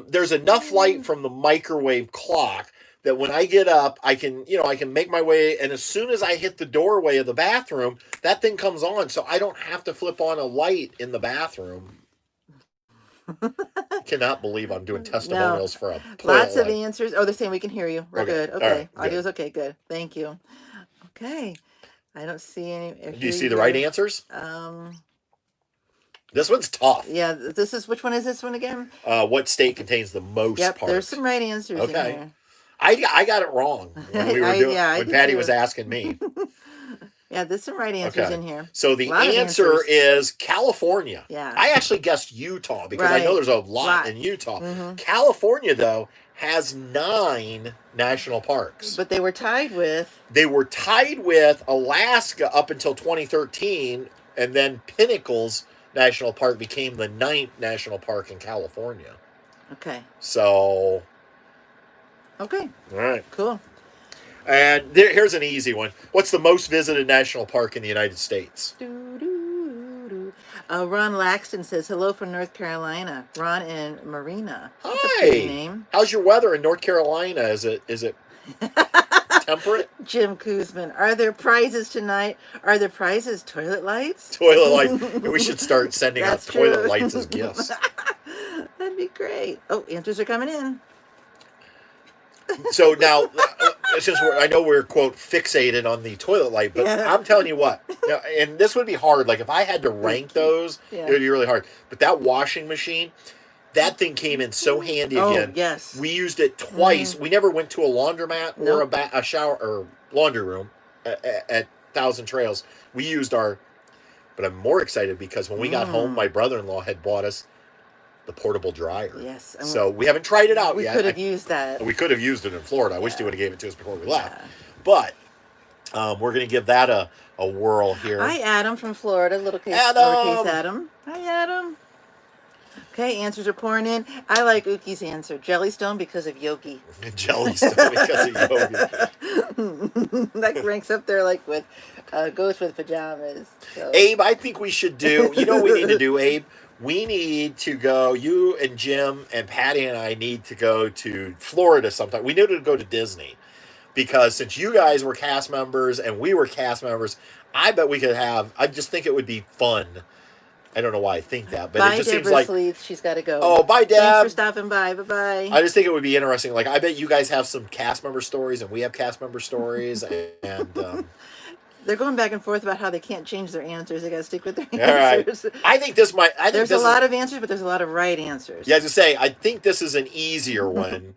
there's enough light from the microwave clock that when I get up, I can make my way, and as soon as I hit the doorway of the bathroom, that thing comes on, so I don't have to flip on a light in the bathroom. Cannot believe I'm doing testimonials for a toilet Lots of light. answers. Oh, they're saying we can hear you. We're good. Okay. Right, audio's okay. Good. Thank you. Okay. I don't see any. Do you see the right answers? This one's tough. Yeah. Which one is this one again? What state contains the most parks? There's some right answers in here. I got it wrong when we were when Patty was asking me. Yeah, there's some right answers in here. So the answer is California. Yeah. I actually guessed Utah because I know there's a lot in Utah. California, though, has 9 national parks. But they were tied with Alaska up until 2013, and then Pinnacles National Park became the 9th national park in California. Okay. So. Okay. All right. Cool. And here's an easy one. What's the most visited national park in the United States? Ron Laxton says hello from North Carolina. Ron and Marina. That's a Hi. pretty name. How's your weather in North Carolina? Is it temperate? Jim Kuzman. Are there prizes tonight? Are there prizes toilet lights? Toilet lights. We should start sending out That's toilet true. lights as gifts. That'd be great. Oh, answers are coming in. So now, since I know we're quote fixated on the toilet light, but Yeah. I'm telling you what, now, and this would be hard. Like if I had to rank those, Yeah. it would be really hard. But that washing machine, that thing came in so handy again. Yes. We used it twice. We never went to a laundromat or Nope. a shower or laundry room at Thousand Trails. We used our. But I'm more excited because when we got home, my brother-in-law had bought us the portable dryer. Yes. So we haven't tried it out We yet. could have used that. We could have used it in Florida. I wish they would have gave it to us before we left. Yeah. But we're going to give that a whirl here. Hi, Adam from Florida. Lowercase Adam. Hi, Adam. Okay, answers are pouring in. I like Uki's answer. Jellystone because of Yogi. Jellystone because of Yogi. That ranks up there like with goes with pajamas. So. Abe, I think we should do, you know what we need to do, Abe? We need to go, you and Jim and Patty and I need to go to Florida sometime. We need to go to Disney. Because since you guys were cast members and we were cast members, I bet we could have, I just think it would be fun. I don't know why I think that, but it just seems like... Sleeth. She's got to go. Oh, bye, Deb. Thanks for stopping by. Bye-bye. I just think it would be interesting. Like, I bet you guys have some cast member stories and we have cast member stories. And they're going back and forth about how they can't change their answers. They got to stick with their answers. All right. I think this might... There's a lot of answers, but there's a lot of right answers. Yeah, as I say, I think this is an easier one.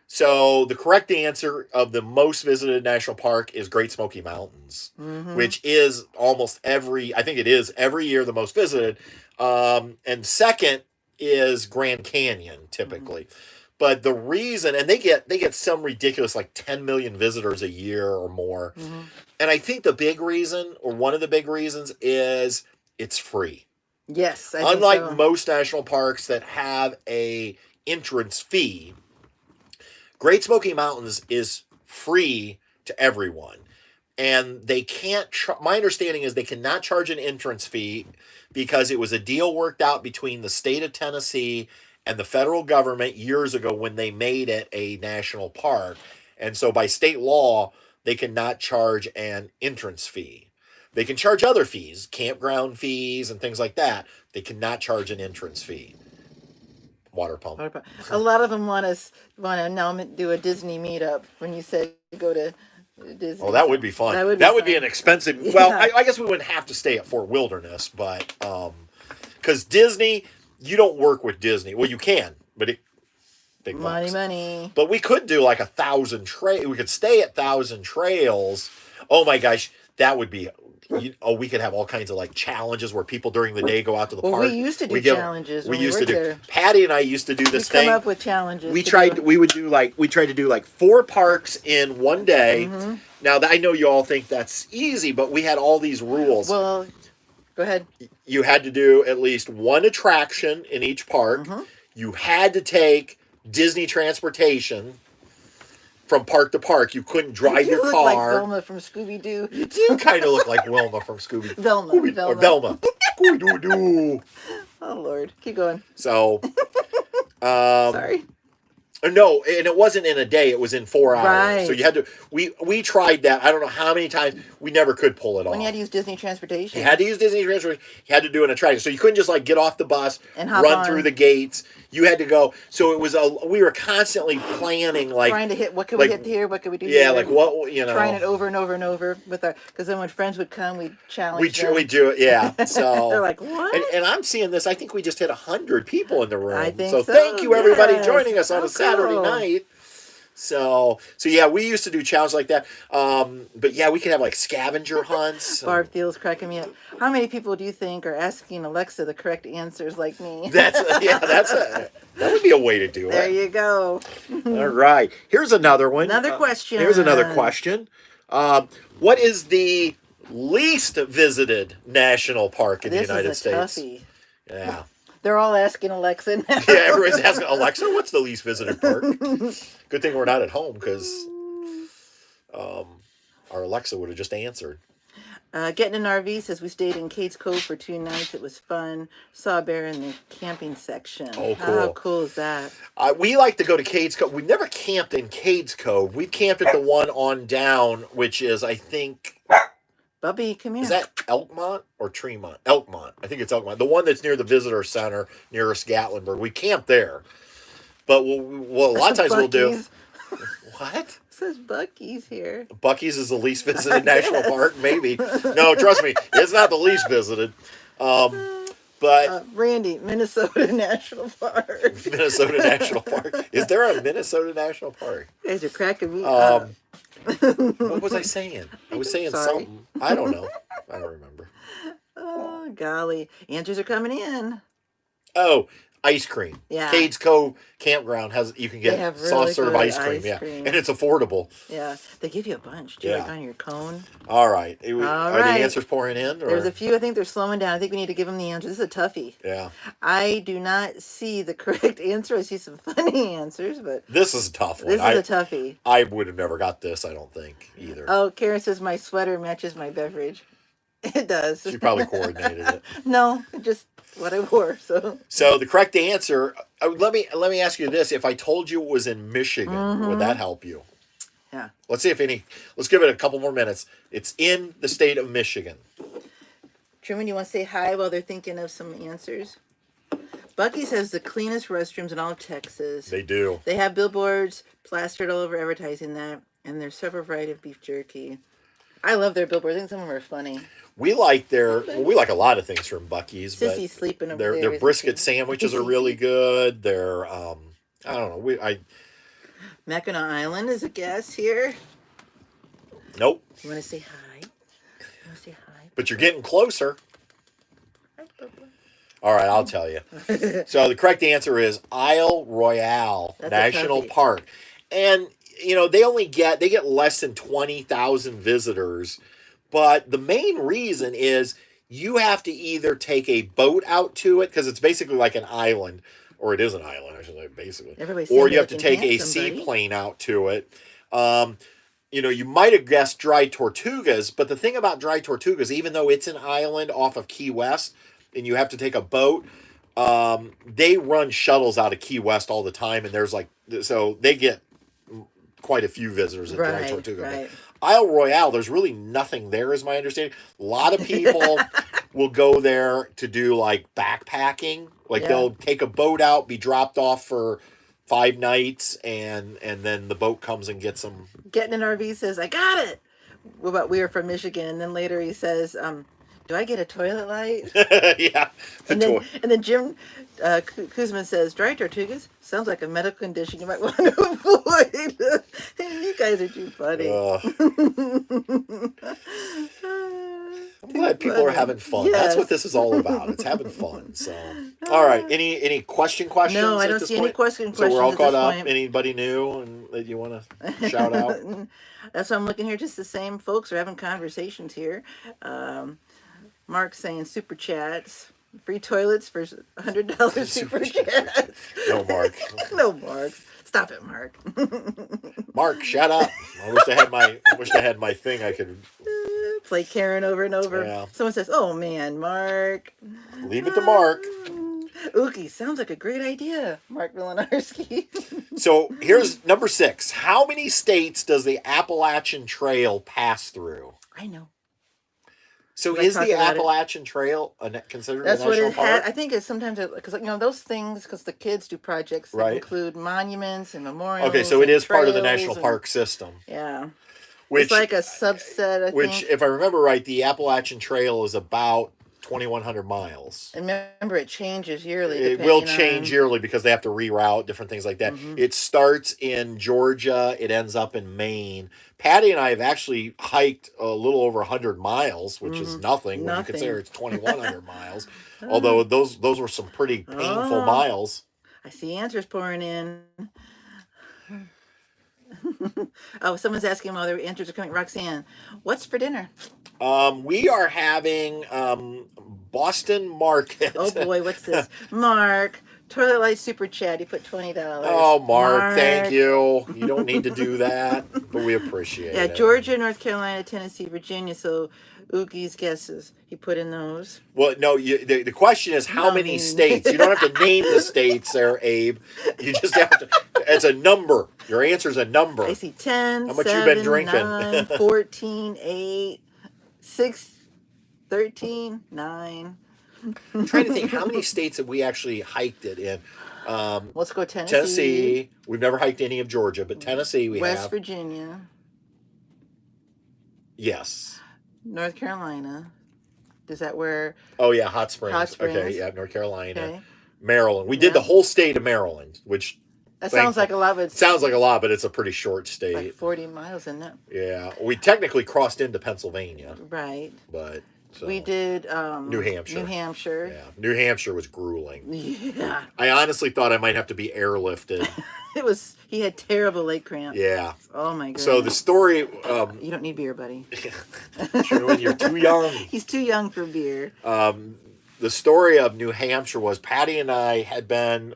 So the correct answer of the most visited national park is Great Smoky Mountains, which is almost every year the most visited. And second is Grand Canyon, typically. But the reason, and they get some ridiculous, like 10 million visitors a year or more. And I think the big reason, or one of the big reasons, is it's free. Yes. Unlike most national parks that have a entrance fee, Great Smoky Mountains is free to everyone. And they can't, my understanding is they cannot charge an entrance fee because it was a deal worked out between the state of Tennessee and the federal government years ago when they made it a national park. And so by state law, they cannot charge an entrance fee. They can charge other fees, campground fees and things like that. They cannot charge an entrance fee. Water pump. A lot of them want to now do a Disney meetup when you say go to Disney. Oh, that would be fun. That would be an expensive. Yeah. Well, I guess we wouldn't have to stay at Fort Wilderness, but because Disney, you don't work with Disney. Well, you can, but big bucks. Money. But we could do like 1,000 trails. We could stay at 1,000 Trails. Oh my gosh, that would be. We could have all kinds of like challenges where people during the day go out to the park. We used to do challenges. We used to do. Patty and I used to do this thing. Come up with challenges. We tried to do like 4 parks in one day. Now I know you all think that's easy, but we had all these rules. Well, go ahead. You had to do at least one attraction in each park. You had to take Disney transportation from park to park. You couldn't drive your car. You look like Velma from Scooby-Doo. You do kind of look like Wilma from Scooby-Doo. Velma. Scooby-Doo. Oh, Lord. Keep going. So, sorry. No, and it wasn't in a day. It was in 4 hours. Right. So you had to. We tried that. I don't know how many times. We never could pull it off. When you had to use Disney transportation. You had to use Disney transportation. You had to do an attraction. So you couldn't just like get off the bus and run through the gates. You had to go. So it was we were constantly planning, like trying to hit. What could we hit here? What could we do? Yeah, here? like what Trying it over and over and over with our. Because then when friends would come, we'd challenge. We do it. Yeah. So they're like, what? And I'm seeing this. I think we just hit 100 people in the room. I think so. Thank you everybody Yes. joining us on a Saturday night. So yeah, we used to do challenges like that. But yeah, we could have like scavenger hunts. Barb Thiel's cracking me up. How many people do you think are asking Alexa the correct answers like me? That would be a way to do it. There you go. All right. Here's another one. Another question. Here's another question. What is the least visited national park in the United States? Toughie. Yeah. They're all asking Alexa now. Yeah, everyone's asking Alexa, what's the least visited park? Good thing we're not at home because our Alexa would have just answered. Getting an RV says we stayed in Cades Cove for 2 nights. It was fun. Saw a bear in the camping section. Oh, How cool. cool is that? We like to go to Cades Cove. We've never camped in Cades Cove. We've camped at the one on down, which is, I think... Bubby, come here. Is that Elkmont or Tremont? Elkmont. I think it's Elkmont. The one that's near the visitor center nearest Gatlinburg. We camp there. But a lot of times we'll do... What? It says Bucky's here. Bucky's is the least visited national park? Maybe. No, trust me. It's not the least visited. But Randy, Minnesota National Park. Minnesota National Park. Is there a Minnesota National Park? You guys are cracking me up. What was I saying? I was saying something. I don't know. I don't remember. Oh, golly. Answers are coming in. Oh, ice cream. Yeah. Cades Cove Campground you can get really soft serve good ice cream. And it's affordable. Yeah. They give you a bunch, too, like on your cone. All right. All are right. the answers pouring in? Or? There's a few. I think they're slowing down. I think we need to give them the answer. This is a toughie. Yeah. I do not see the correct answer. I see some funny answers, but this is a tough one. This is a toughie. I would have never got this, I don't think, either. Oh, Karen says my sweater matches my beverage. It does. She probably coordinated it. No, just what I wore. So the correct answer. Let me ask you this: if I told you it was in Michigan, would that help you? Yeah. Let's see if any. Let's give it a couple more minutes. It's in the state of Michigan. Truman, you want to say hi while they're thinking of some answers? Bucky's has the cleanest restrooms in all of Texas. They do. They have billboards plastered all over advertising that, and there's several variety of beef jerky. I love their billboards. I think some of them are funny. We like we like a lot of things from Bucky's. Sissy's sleeping over there. Their brisket sandwiches are really good. Their I don't know. Mackinac Island is a guess here. Nope. You want to say hi? You want to say hi? But you're getting closer. Hi, Bubba. All right, I'll tell you. So the correct answer is Isle Royale National Park, and they get less than 20,000 visitors, but the main reason is you have to either take a boat out to it because it's basically like an island, or it is an island, I should say, basically, or you have to take a seaplane out to it. You might have guessed Dry Tortugas, but the thing about Dry Tortugas, even though it's an island off of Key West, and you have to take a boat, they run shuttles out of Key West all the time, and so they get quite a few visitors at Dry Tortuga. Right. Isle Royale, there's really nothing there, is my understanding. A lot of people will go there to do like backpacking. They'll take a boat out, be dropped off for 5 nights, and then the boat comes and gets them. Getting an RV says, I got it. But we are from Michigan. And then later he says, do I get a toilet light? Yeah. And then Jim Kuzman says, Dry Tortugas sounds like a medical condition you might want to avoid. You guys are too funny. I'm glad people are having fun. Yes. That's what this is all about. It's having fun. So, all right. Any questions? No, I don't see any questions. So we're all caught up. Anybody new and that you want to shout out? That's why I'm looking here. Just the same folks are having conversations here. Mark saying super chats, free toilets for $100 super chats. No, Mark. No, Mark. Stop it, Mark. Mark, shut up. I wish I had my thing I could play Karen over and over. Yeah. Someone says, "Oh man, Mark." Leave it to Mark. Ookie, sounds like a great idea, Mark Milanarski. So here's number 6. How many states does the Appalachian Trail pass through? I know. So is the Appalachian Trail considered a national park? I think it's sometimes because those things, because the kids do projects that include monuments and memorials. Okay, so it is part of the national park system. Yeah, it's like a subset. I think. If I remember right, the Appalachian Trail is about 2,100 miles. And remember, it changes yearly. It will change yearly because they have to reroute different things like that. Mm-hmm. It starts in Georgia. It ends up in Maine. Patty and I have actually hiked a little over 100 miles, which is nothing when you consider it's 2,100 miles. Although those were some pretty painful miles. I see answers pouring in. Oh, someone's asking while their answers are coming. Roxanne, what's for dinner? We are having Boston Market. Oh boy, what's this? Mark, Toilet Light Super Chat. He put $20. Oh, Mark, thank you. You don't need to do that, but we appreciate Yeah, it. Georgia, North Carolina, Tennessee, Virginia. So Oogie's guesses. He put in those. Well, no, the question is how many states. You don't have to name the states there, Abe. You just have to. It's a number. Your answer is a number. I see 10, How much 7, you been drinking? 9, 14, 8, 6, 13, 9. I'm trying to think how many states have we actually hiked it in. Let's go Tennessee. Tennessee. We've never hiked any of Georgia, but Tennessee we West have. Virginia. Yes. North Carolina. Is that where? Oh yeah, Hot Springs. Hot Springs. Okay, yeah, North Carolina. Okay. Maryland. We did the whole state of Maryland, which that sounds like a lot, but sounds like a lot, but it's a pretty short state. Like 40 miles, isn't it? Yeah, we technically crossed into Pennsylvania. Right. But so. We did New Hampshire. New Hampshire. Yeah, New Hampshire was grueling. Yeah. I honestly thought I might have to be airlifted. It was. He had terrible leg cramp. Yeah. Oh my god. So the story. You don't need beer, buddy. True, you're too young. He's too young for beer. The story of New Hampshire was Patty and I had been.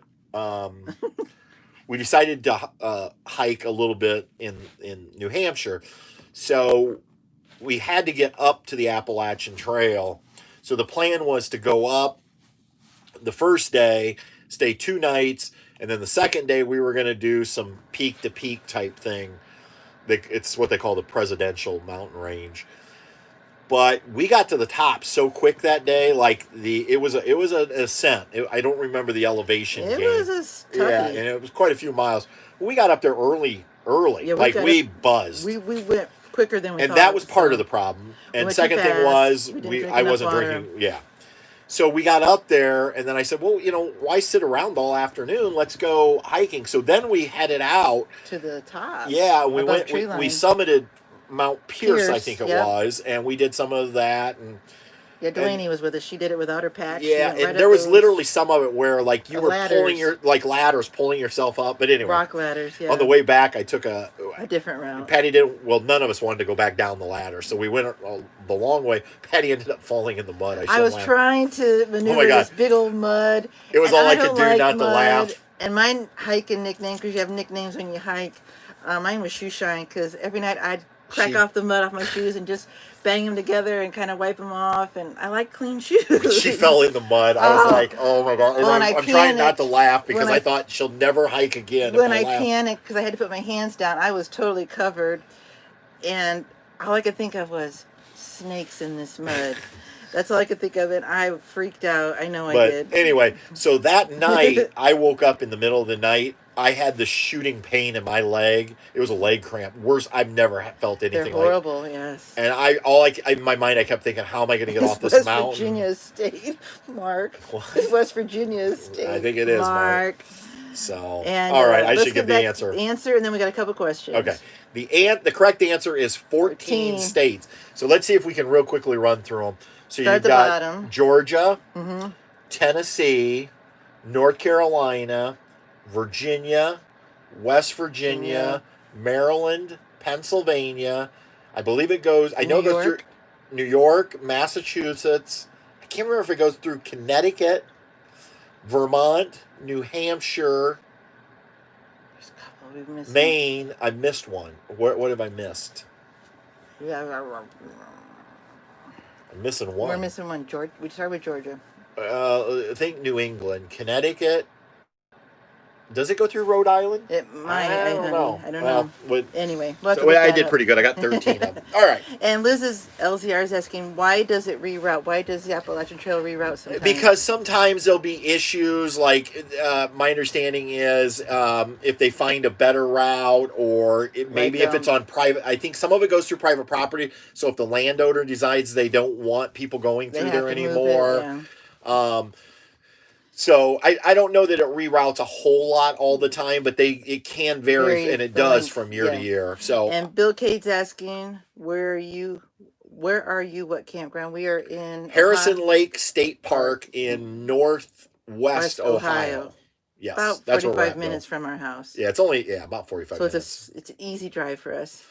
We decided to hike a little bit in New Hampshire, so we had to get up to the Appalachian Trail. So the plan was to go up the first day, stay 2 nights, and then the second day we were going to do some peak to peak type thing. It's what they call the presidential mountain range. But we got to the top so quick that day, like it was an ascent. I don't remember the elevation. It was a toughie. Yeah, and it was quite a few miles. We got up there early. Yeah, we buzzed. We went quicker than we thought. And that was part of the problem. And second thing was I wasn't water. drinking. Yeah. So we got up there, and then I said, well, why sit around all afternoon? Let's go hiking. So then we headed out. To the top. Yeah, we summited Mount Pierce, I think it was, and we did some of that. And yeah, Delaney was with us. She did it without her pack. Yeah, and there was literally some of it where, like, you were ladders. pulling yourself up. But anyway. Rock ladders, yeah. On the way back, I took a different route. Patty didn't, well, none of us wanted to go back down the ladder, so we went the long way. Patty ended up falling in the mud. I was trying to maneuver this big old mud. It was all I could do not to laugh. And my hiking nickname, because you have nicknames when you hike, mine was Shoe Shine, because every night I'd crack off the mud off my shoes and just bang them together and kind of wipe them off. And I like clean shoes. When she fell in the mud, I was like, oh my God. And I'm trying not to laugh because I thought she'll never hike again. When I panicked, because I had to put my hands down, I was totally covered. And all I could think of was snakes in this mud. That's all I could think of, and I freaked out. I know I did. But anyway, so that night, I woke up in the middle of the night. I had this shooting pain in my leg. It was a leg cramp. Worse, I've never felt anything like. They're horrible, yes. And in my mind, I kept thinking, how am I going to get off this mountain? West Virginia State, Mark. What? It's West Virginia State. I think it is, Mark. So, and, all right, I should give the answer. Answer, and then we got a couple questions. Okay. The correct answer is 14 states. So let's see if we can real quickly run through them. So you've got bottom. Georgia, Tennessee, North Carolina, Virginia, West Virginia, Maryland, Pennsylvania. I believe it goes. I know it goes through New York, Massachusetts. I can't remember if it goes through Connecticut, Vermont, New Hampshire, Maine. I missed one. What have I missed? Yeah. I'm missing one. We're missing one. We started with Georgia. I think New England, Connecticut. Does it go through Rhode Island? It might. I don't know. I don't know. Anyway. I did pretty good. I got 13 of them. All right. And Liz's LZR is asking, why does it reroute? Why does the Appalachian Trail reroute sometimes? Because sometimes there'll be issues, like my understanding is if they find a better route or maybe if it's on private. I think some of it goes through private property. So if the landowner decides they don't want people going through there anymore. So I don't know that it reroutes a whole lot all the time, but it can vary, and it does from year to year. So and Bill Cade's asking, where are you? What campground? We are in Harrison Lake State Park in Northwest Ohio. Yes, about that's 45 minutes from our house. Yeah, it's only about 45 minutes. So it's an easy drive for us.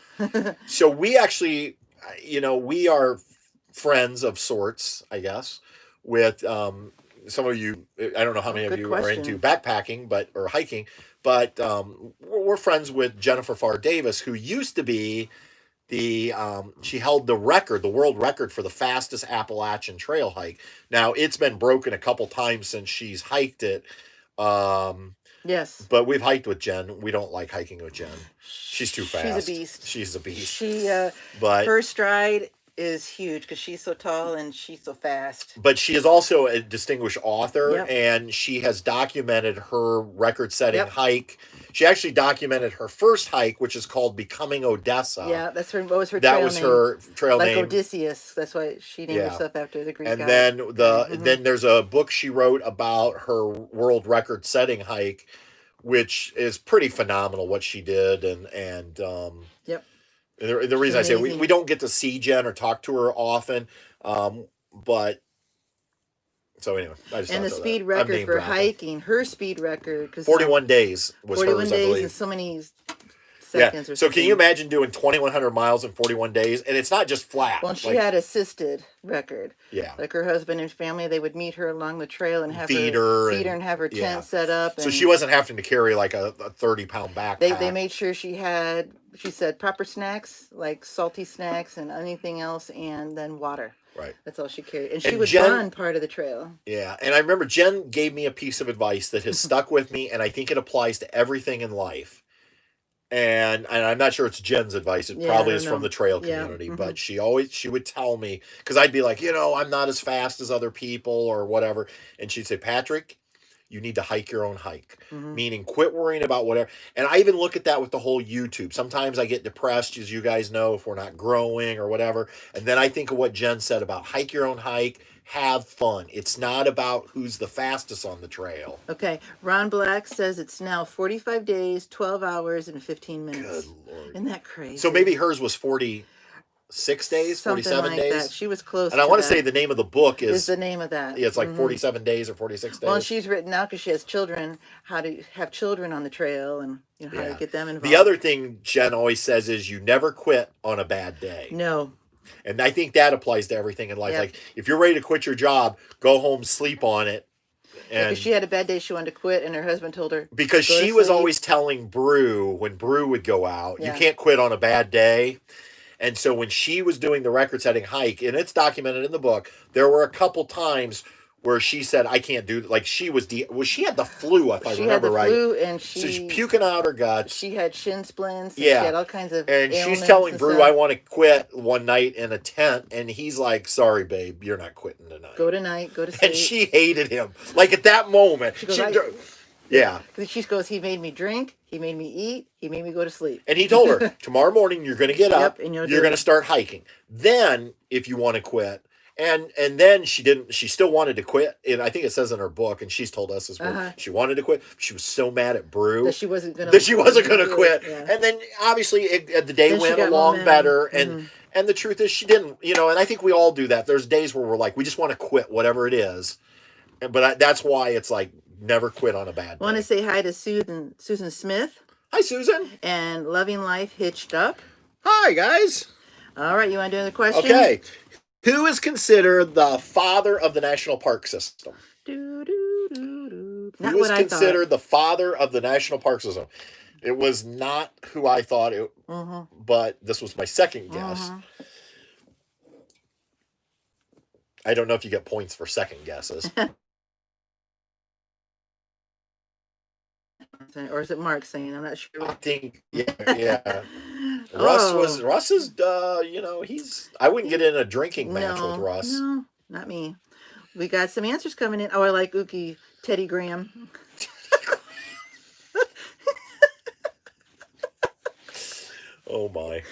So we actually, we are friends of sorts, I guess, with some of you, I don't know how many of good you are into question. backpacking, or hiking, but we're friends with Jennifer Farr Davis, who used to be she held the world record for the fastest Appalachian trail hike. Now it's been broken a couple times since she's hiked it. Um, Yes. but we've hiked with Jen. We don't like hiking with Jen. She's too fast. She's a beast. She's a beast. She, but her stride is huge because she's so tall and she's so fast. But she is also a distinguished author, Yep. and she has documented her record-setting Yep. hike. She actually documented her first hike, which is called Becoming Odessa. Yeah, that's her. What was her That trail was name? her trail like name. Odysseus. That's why she named Yeah. herself after the Greek And god. then then there's a book she wrote about her world record-setting hike, which is pretty phenomenal what she did, and Yep. the reason I say we don't get to see Jen or talk to her often, but so anyway, I just and the thought speed that. record for hiking, her speed record, because 41 days was 41 hers, days I believe. and so many seconds. Yeah. Or So something. can you imagine doing 2,100 miles in 41 days? And it's not just flat. Well, she had assisted record. Yeah. Like her husband and family, they would meet her along the trail and have feed her her and have her tent set up. So she wasn't having to carry like a 30-pound backpack. They made sure she had, she said, proper snacks, like salty snacks and anything else, and then water. Right. That's all she carried. And she would run part of the trail. Yeah. And I remember Jen gave me a piece of advice that has stuck with me, and I think it applies to everything in life. And I'm not sure it's Jen's advice. It probably is from the trail community. But she would tell me, because I'd be like, I'm not as fast as other people or whatever. And she'd say, Patrick, you need to hike your own hike, meaning quit worrying about whatever. And I even look at that with the whole YouTube. Sometimes I get depressed, as you guys know, if we're not growing or whatever. And then I think of what Jen said about hike your own hike, have fun. It's not about who's the fastest on the trail. Okay. Ron Black says it's now 45 days, 12 hours, and 15 minutes. Good Lord. Isn't that crazy? So maybe hers was 46 days, something 47 like days. That. She was close. And I want to say the name of the book is the name of that. Yeah, it's like 47 days or 46 days. Well, she's written out because she has children, how to have children on the trail and how to get them involved. The other thing Jen always says is you never quit on a bad day. No. And I think that applies to everything in life. Yep. Like if you're ready to quit your job, go home, sleep on it. And because she had a bad day, she wanted to quit, and her husband told her. Because she was always telling Brew, when Brew would go out, you can't quit on a bad day. And so when she was doing the record-setting hike, and it's documented in the book, there were a couple times where she said, "I can't do," like she she had the flu, if I remember right. She had the flu, and she's puking out her guts. She had shin splints. Yeah, she had all kinds of. And she's telling Brew, "I want to quit," one night in a tent, and he's like, "Sorry, babe, you're not quitting tonight. Go tonight. Go to sleep." And she hated him. Like at that moment, yeah. She goes, he made me drink, he made me eat, he made me go to sleep. And he told her, tomorrow morning you're going to get up, and you're going to start hiking. Then, if you want to quit, and then she didn't, she still wanted to quit. And I think it says in her book, and she's told us as well, she wanted to quit. She was so mad at Brew that she wasn't going to quit. Yeah. And then obviously the day went along better. And the truth is she didn't, and I think we all do that. There's days where we're like, we just want to quit whatever it is. But that's why it's like, never quit on a bad day. I want to say hi to Susan Smith. Hi, Susan. And Loving Life Hitched Up. Hi, guys. All right, you want to do the question? Okay. Who is considered the father of the national park system? Who is considered the father of the national park system? It was not who I thought it, but this was my second guess. I don't know if you get points for second guesses. Or is it Mark saying? I'm not sure. I think, yeah. Russ is, I wouldn't get in a drinking match with Russ. No, not me. We got some answers coming in. Oh, I like Ookie, Teddy Graham. Oh my.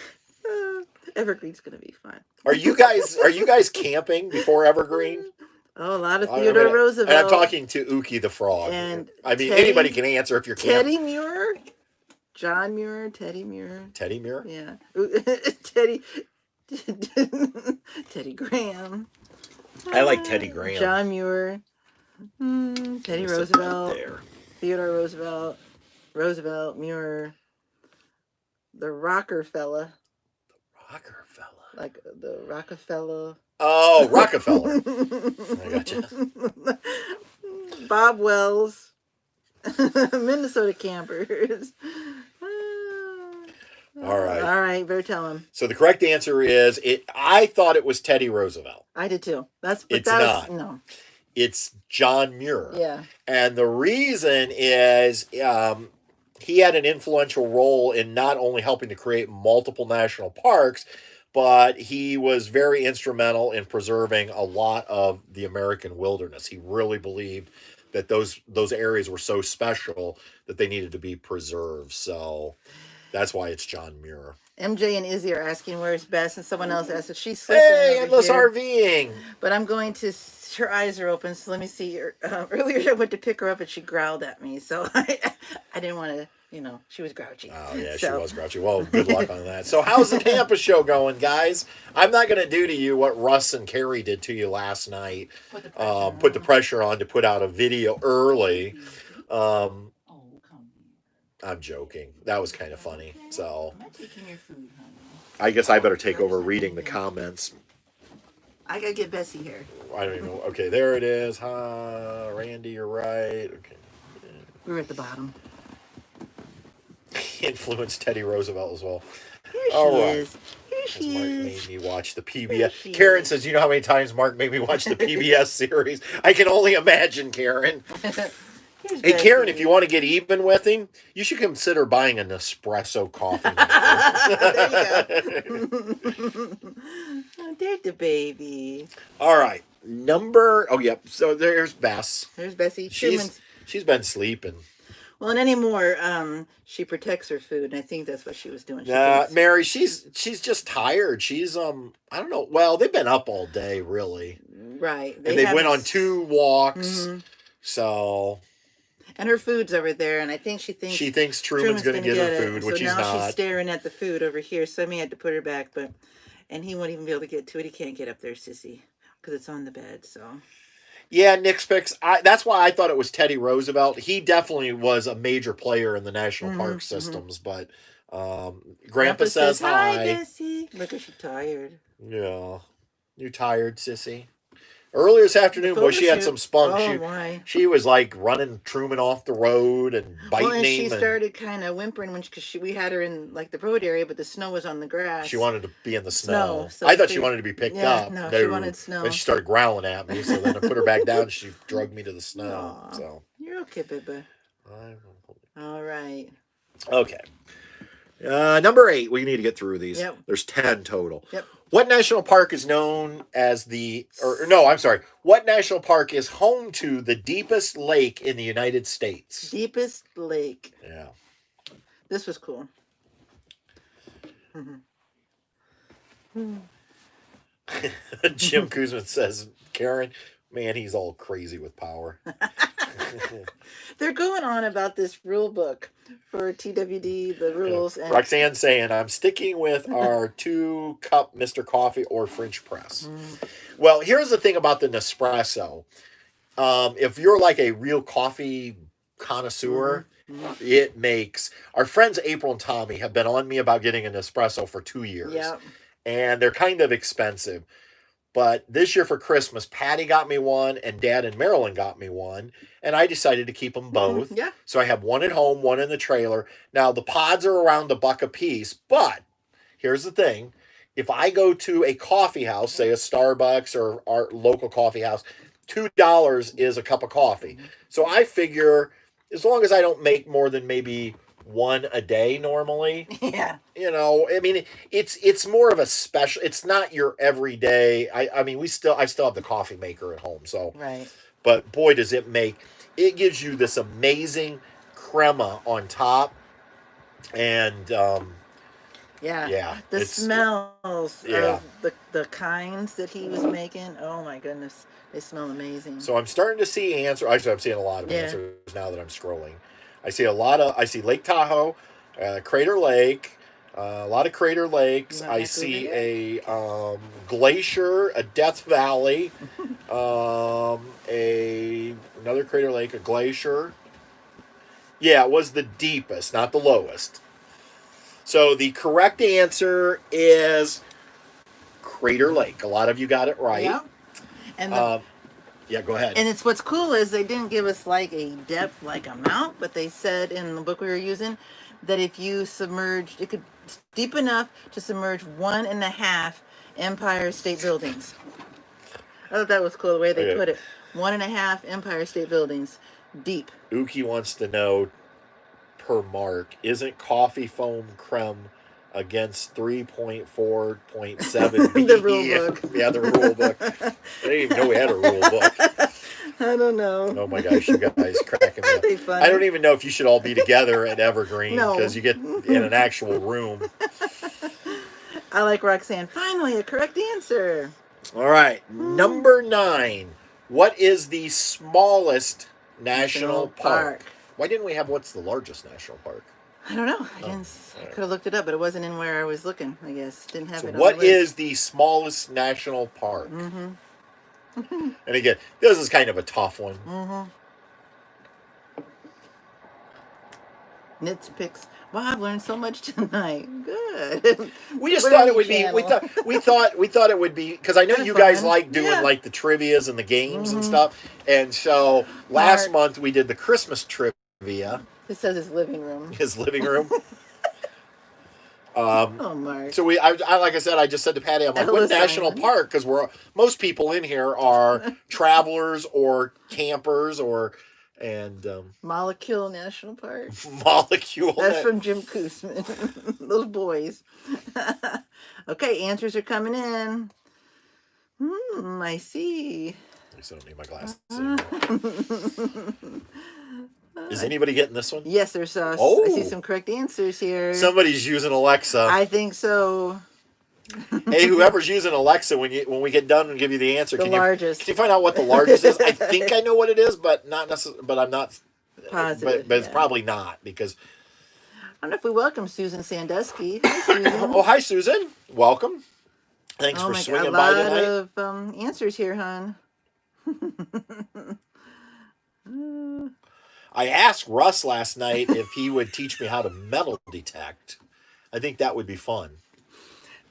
Evergreen's gonna be fun. Are you guys camping before Evergreen? Oh, a lot of Theodore Roosevelt. And I'm talking to Ookie the Frog. And anybody can answer if you're camping. Teddy Muir, John Muir, Teddy Muir. Teddy Muir? Yeah. Teddy Graham. I like Teddy Graham. John Muir. Teddy Roosevelt. Theodore Roosevelt, Muir. The Rocker fella. Like the Rockefeller. Oh, Rockefeller. I gotcha. Bob Wells. Minnesota campers. All right. All right, better tell him. So the correct answer is I thought it was Teddy Roosevelt. I did too. It's not. No. It's John Muir. Yeah. And the reason is he had an influential role in not only helping to create multiple national parks, but he was very instrumental in preserving a lot of the American wilderness. He really believed that those areas were so special that they needed to be preserved. So that's why it's John Muir. MJ and Izzy are asking where's Bess, and someone else asked if she's sleeping. Hey, endless RVing. But I'm going to. Her eyes are open, so let me see. Earlier, I went to pick her up, and she growled at me, so I didn't want to. She was grouchy. Oh yeah, she was grouchy. Well, good luck on that. So, how's the Tampa show going, guys? I'm not going to do to you what Russ and Carrie did to you last night. Put the pressure on to put out a video early. I'm joking. That was kind of funny. So, I guess I better take over reading the comments. I gotta get Bessie here. I don't even know. Okay, there it is. Randy, you're right. Okay. We're at the bottom. Influenced Teddy Roosevelt as well. Here she is. Here she Mark is. made me watch the PBS. Karen says, you know how many times Mark made me watch the PBS series? I can only imagine, Karen. Hey, Karen, if you want to get even with him, you should consider buying an espresso coffee maker. There you go. Oh, there's the baby. All right. So there's Bess. There's Bessie. She's been sleeping. Well, and anymore, she protects her food, and I think that's what she was doing. Mary, she's just tired. She's I don't know. Well, they've been up all day, really. Right. And they went on 2 walks. Mm-hmm. So. And her food's over there, and I think she thinks Truman's going to get her food, which he's not. So now she's staring at the food over here, so I may have to put her back, and he won't even be able to get to it. He can't get up there, sissy, because it's on the bed, so. Yeah, Nick's picks. That's why I thought it was Teddy Roosevelt. He definitely was a major player in the national park systems, but Grandpa says hi. Hi, Bessie. Look, she's tired. Yeah. You tired, sissy? Earlier this afternoon, boy, she had some spunk. She was like running Truman off the road and biting him. And she started kind of whimpering because we had her in like the road area, but the snow was on the grass. She wanted to be in the snow. So I thought she wanted to be picked up. No, she wanted snow. Then she started growling at me, so then I put her back down. She drugged me to the snow. Aww. So you're okay, baby. All right. Okay. Number 8. We need to get through these. Yep. There's 10 total. Yep. What national park is known as what national park is home to the deepest lake in the United States? Deepest lake. Yeah. This was cool. Mm-hmm. Jim Kuzman says, Karen, man, he's all crazy with power. They're going on about this rule book for TWD, the rules. And Roxanne's saying, I'm sticking with our 2-cup Mr. Coffee or French press. Well, here's the thing about the Nespresso. If you're like a real coffee connoisseur, it makes... Our friends April and Tommy have been on me about getting an Nespresso for 2 years. Yep. And they're kind of expensive. But this year for Christmas, Patty got me one, and Dad and Marilyn got me one, and I decided to keep them both. Yeah. So I have one at home, one in the trailer. Now, the pods are around $1 a piece, but here's the thing. If I go to a coffee house, say a Starbucks or our local coffee house, $2 is a cup of coffee. So I figure as long as I don't make more than maybe one a day normally. Yeah. I mean, it's more of a special. It's not your everyday. I mean, I still have the coffee maker at home. So. Right. But boy, does it gives you this amazing crema on top, and yeah. The smells of the kinds that he was making. Oh my goodness, they smell amazing. So I'm starting to see answers. Actually, I'm seeing a lot of answers now that I'm scrolling. I see Lake Tahoe, Crater Lake, a lot of Crater Lakes. I see a glacier, a Death Valley, another Crater Lake, a glacier. Yeah, it was the deepest, not the lowest. So the correct answer is Crater Lake. A lot of you got it right. Yeah. And Yeah, go ahead. And it's what's cool is they didn't give us like a depth like amount, but they said in the book we were using that if you submerged, it could deep enough to submerge 1.5 Empire State Buildings. I thought that was cool the way they put it. 1.5 Empire State Buildings deep. Uki wants to know per mark, isn't coffee foam creme against 3.4.7 The rule book. Yeah, the rule book. I didn't even know we had a rule book. I don't know. Oh my gosh, you guys cracking me up. They funny? I don't even know if you should all be together at Evergreen No. because you get in an actual room. I like Roxanne. Finally, a correct answer. All right, number 9. What is the smallest national park? Why didn't we have what's the largest national park? I don't know. I could have looked it up, but it wasn't in where I was looking. I guess didn't have So it. On what the list. is the smallest national park? And again, this is kind of a tough one. Nits picks. Wow, I've learned so much tonight. Good. We just thought it would be. We thought it would be because I know you guys like doing like the trivias and the games and stuff. And so last month we did the Christmas trivia. It says his living room. His living room. Oh, Mark. So I like I said, I just said to Patty, I'm like, what national park? Because most people in here are travelers or campers Molecule National Park. Molecule. That's from Jim Koosman. Those boys. Okay, answers are coming in. I see. At least I don't need my glasses anymore. Is anybody getting this one? Yes, there's I see some correct answers here. Somebody's using Alexa. I think so. Hey, whoever's using Alexa, when we get done and give you the answer, Can you find out what the largest is? I think I know what it is, but not necessarily. But I'm not positive. But it's probably not because. I don't know if we welcome Susan Sandusky. Hi, Susan. Oh, hi, Susan. Welcome. Thanks for swinging by tonight. A lot of answers here, hon. I asked Russ last night if he would teach me how to metal detect. I think that would be fun.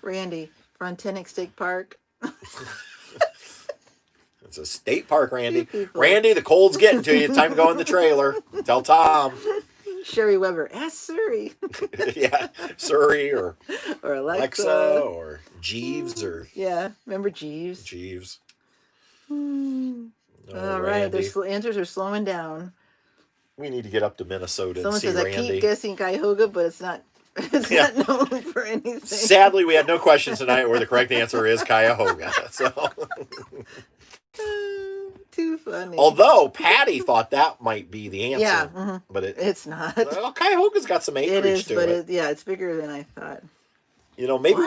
Randy, Frontenic State Park. It's a state park, Randy. Randy, the cold's getting to you. It's time to go in the trailer. Tell Tom. Sherry Weber, ask Surrey. Yeah, Surrey or Alexa or Jeeves or remember Jeeves? Jeeves. All right, the answers are slowing down. We need to get up to Minnesota Someone and see says, Randy. I keep guessing Cuyahoga, but it's not. It's not known for anything. Sadly, we had no questions tonight where the correct answer is Cuyahoga. So. Too funny. Although Patty thought that might be the answer, but it's not. Well, Cuyahoga's got some acreage it is, to but it. it's bigger than I thought. You know, maybe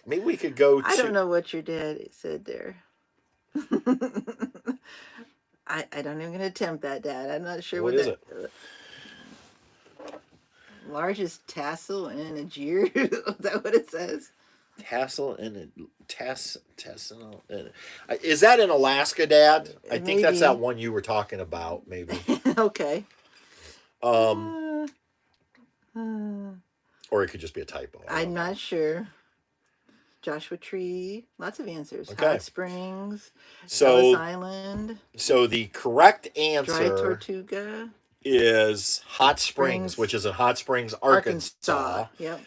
we could go. I don't know what your dad said there. I don't even gonna attempt that, Dad. I'm not sure what is it. Largest tassel in a Gear. Is that what it says? Tassel in a tassel. Is that in Alaska, Dad? I think that's that one you were talking about. Maybe. Okay. Or it could just be a typo. I'm not sure. Joshua Tree, lots of answers. Okay. Hot Springs, Ellis Island. So the correct answer Dry Tortuga is Hot Springs, which is in Hot Springs, Arkansas. Yep.